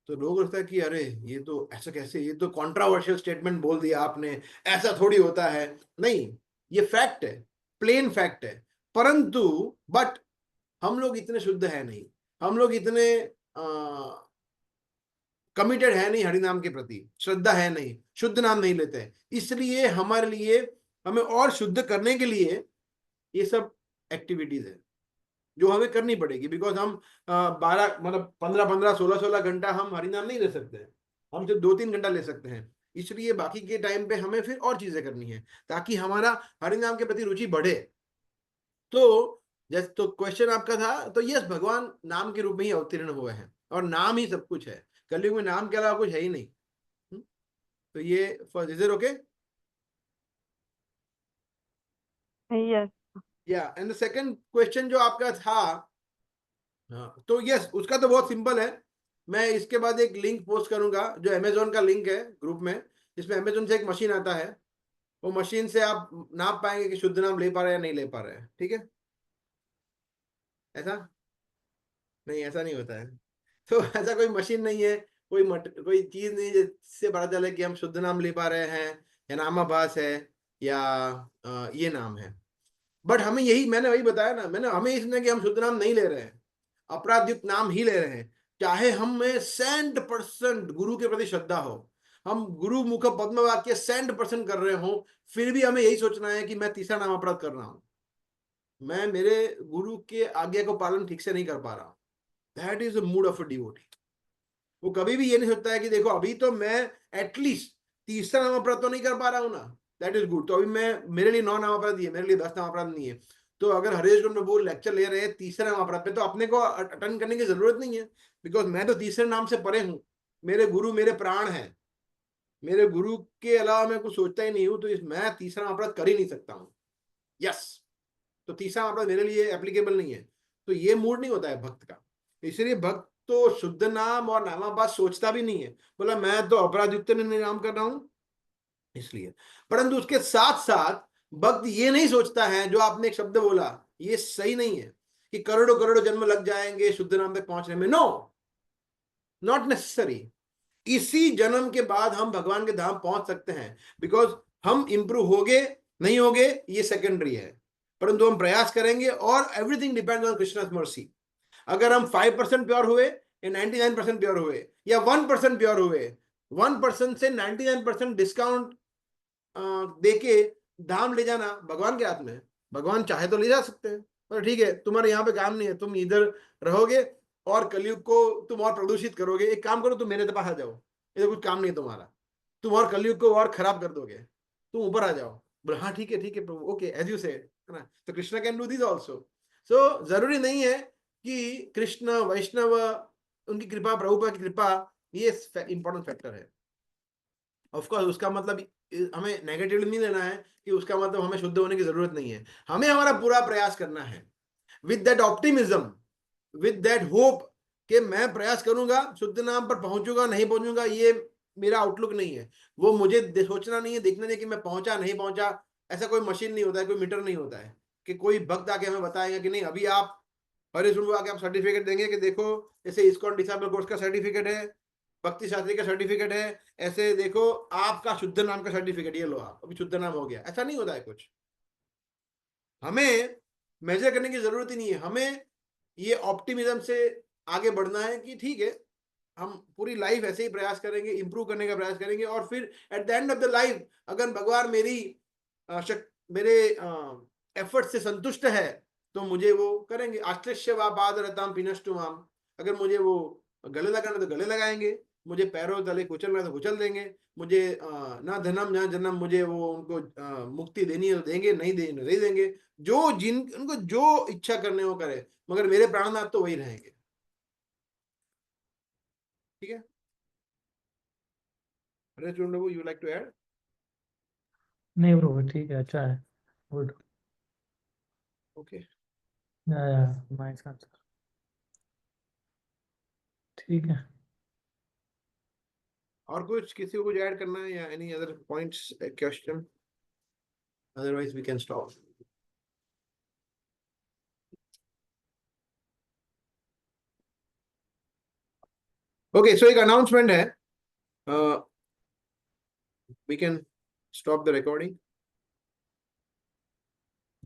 तो लोग लगता है कि अरे ये तो ऐसा कैसे, ये तो कॉन्ट्रावर्शियल स्टेटमेंट बोल दिया आपने, ऐसा थोड़ी होता है। नहीं, ये फैक्ट है, प्लेन फैक्ट है। परंतु बट हम लोग इतने शुद्ध है नहीं, हम लोग इतने कमिटेड है नहीं हरिनाम के प्रति, श्रद्धा है नहीं, शुद्ध नाम नहीं लेते हैं। इसलिए हमारे लिए, हमें और शुद्ध करने के लिए ये सब एक्टिविटीज है जो हमें करनी पड़ेगी। बिकॉज हम 12 मतलब 15-15, 16-16 घंटा हम हरिनाम नहीं ले सकते हैं, हम सिर्फ 2-3 घंटा ले सकते हैं। इसलिए बाकी के टाइम पे हमें फिर और चीजें करनी है ताकि हमारा हरिनाम के प्रति रुचि बढ़े। तो जैसे तो क्वेश्चन आपका था, तो यस, भगवान नाम के रूप में ही अवतीर्ण हुए हैं और नाम ही सब कुछ है। कलयुग में नाम के अलावा कुछ है ही नहीं। तो ये first, is it okay? Yes. या एंड द सेकंड क्वेश्चन जो आपका था, हाँ, तो यस, उसका तो बहुत सिंपल है। मैं इसके बाद एक लिंक पोस्ट करूंगा जो अमेजोन का लिंक है ग्रुप में, जिसमें अमेजोन से एक मशीन आता है, वो मशीन से आप नाप पाएंगे कि शुद्ध नाम ले पा रहे हैं या नहीं ले पा रहे हैं, ठीक है। ऐसा नहीं, ऐसा नहीं होता है। तो ऐसा कोई मशीन नहीं है, कोई चीज नहीं जिससे पता चले कि हम शुद्ध नाम ले पा रहे हैं या नामाभास है या ये नाम है। बट हमें यही, मैंने वही बताया ना, मैंने हमें इसमें कि हम शुद्ध नाम नहीं ले रहे हैं, अपराधयुक्त नाम ही ले रहे हैं। चाहे हमें 100% गुरु के प्रति श्रद्धा हो, हम गुरु मुख पद्म वाक्य 100% कर रहे हो, फिर भी हमें यही सोचना है कि मैं तीसरा नाम अपराध कर रहा हूं, मैं मेरे गुरु के आज्ञा को पालन ठीक से नहीं कर पा रहा हूं। That is the mood of a devotee. वो कभी भी ये नहीं सोचता है कि देखो अभी तो मैं एटलीस्ट तीसरा नाम अपराध तो नहीं कर पा रहा हूं ना, दैट इज गुड। तो अभी मैं, मेरे लिए 9 नाम अपराध है, मेरे लिए 10 नाम अपराध नहीं है। तो अगर हरेश में वो लेक्चर ले रहे हैं तीसरे नाम अपराध पे, तो अपने को अटेंड करने की जरूरत नहीं है, बिकॉज मैं तो तीसरे नाम से परे हूं। मेरे गुरु मेरे प्राण है, मेरे गुरु के अलावा मैं कुछ सोचता ही नहीं हूं, तो मैं तीसरा अपराध कर ही नहीं सकता हूँ। यस, तो तीसरा अपराध मेरे लिए एप्लीकेबल नहीं है। तो ये मूड नहीं होता है भक्त का। इसलिए भक्त तो शुद्ध नाम और नामाभास सोचता भी नहीं है, बोला मैं तो अपराध युक्त नाम कर रहा हूं इसलिए। परंतु उसके साथ साथ भक्त ये नहीं सोचता है, जो आपने एक शब्द बोला ये सही नहीं है, कि करोड़ों करोड़ों जन्म लग जाएंगे शुद्ध नाम तक पहुंचने में। No, not necessary. इसी जन्म के बाद हम भगवान के धाम पहुंच सकते हैं, बिकॉज हम इंप्रूव होगे नहीं होगे ये सेकेंडरी है, परंतु हम प्रयास करेंगे और everything depends on Krishna's mercy. अगर हम 5% प्योर हुए या 99% प्योर हुए या 1% प्योर हुए, 1% से 99% डिस्काउंट देके धाम ले जाना भगवान के हाथ में है। भगवान चाहे तो ले जा सकते हैं, पर ठीक है तुम्हारे यहाँ पे काम नहीं है, तुम इधर रहोगे और कलयुग को तुम और प्रदूषित करोगे। एक काम करो, तुम मेरे पास आ जाओ, इधर कुछ काम नहीं है तुम्हारा, तुम और कलयुग को और खराब कर दोगे, तुम ऊपर आ जाओ। बोले हाँ ठीक है प्रभु, ओके एज यू से, है ना। तो Krishna can do this also. So जरूरी नहीं है कि कृष्ण वैष्णव उनकी कृपा, प्रभुपाद की कृपा, ये इंपॉर्टेंट फैक्टर है। ऑफकोर्स उसका मतलब हमें नेगेटिव नहीं लेना है कि उसका मतलब हमें शुद्ध होने की जरूरत नहीं है। हमें हमारा पूरा प्रयास करना है with that optimism, with that hope कि मैं प्रयास करूंगा, शुद्ध नाम पर पहुंचूंगा नहीं पहुंचूंगा ये मेरा आउटलुक नहीं है। वो मुझे सोचना नहीं है, देखना नहीं कि मैं पहुंचा नहीं पहुंचा। ऐसा कोई मशीन नहीं होता है, कोई मीटर नहीं होता है कि कोई भक्त आके हमें बताएगा कि नहीं अभी आप हरे सुनवा आके आप सर्टिफिकेट देंगे कि देखो जैसे इस्कॉन डिसाइबल कोर्स का सर्टिफिकेट है, भक्ति शास्त्री का सर्टिफिकेट है, ऐसे देखो आपका शुद्ध नाम का सर्टिफिकेट ये लो, आप अभी शुद्ध नाम हो गया। ऐसा नहीं होता है कुछ। हमें मेजर करने की जरूरत ही नहीं है, हमें ये ऑप्टिमिज्म से आगे बढ़ना है कि ठीक है हम पूरी लाइफ ऐसे ही प्रयास करेंगे, इंप्रूव करने का प्रयास करेंगे, और फिर at the end of the life अगर भगवान मेरे एफर्ट से संतुष्ट है तो मुझे वो करेंगे। आश्लेष्य वा पाद रताम पिनष्टुमाम, अगर मुझे वो गले लगाना तो गले लगाएंगे, मुझे पैरों तले कुचलना तो कुचल देंगे, मुझे ना धनम ना जन्म, मुझे वो उनको मुक्ति देनी है तो देंगे, नहीं देनी नहीं देंगे। जो जिन उनको जो इच्छा करने वो करे, मगर मेरे प्राणनाथ तो वही रहेंगे। ठीक है, अरे प्रभु यू लाइक टू ऐड? नहीं ब्रो, ठीक है, अच्छा है, गुड, ओके, नाइस आंसर, ठीक है। और कुछ किसी को कुछ ऐड करना है या any other points question? Otherwise we can stop. Okay, so एक अनाउंसमेंट है, we can stop the recording.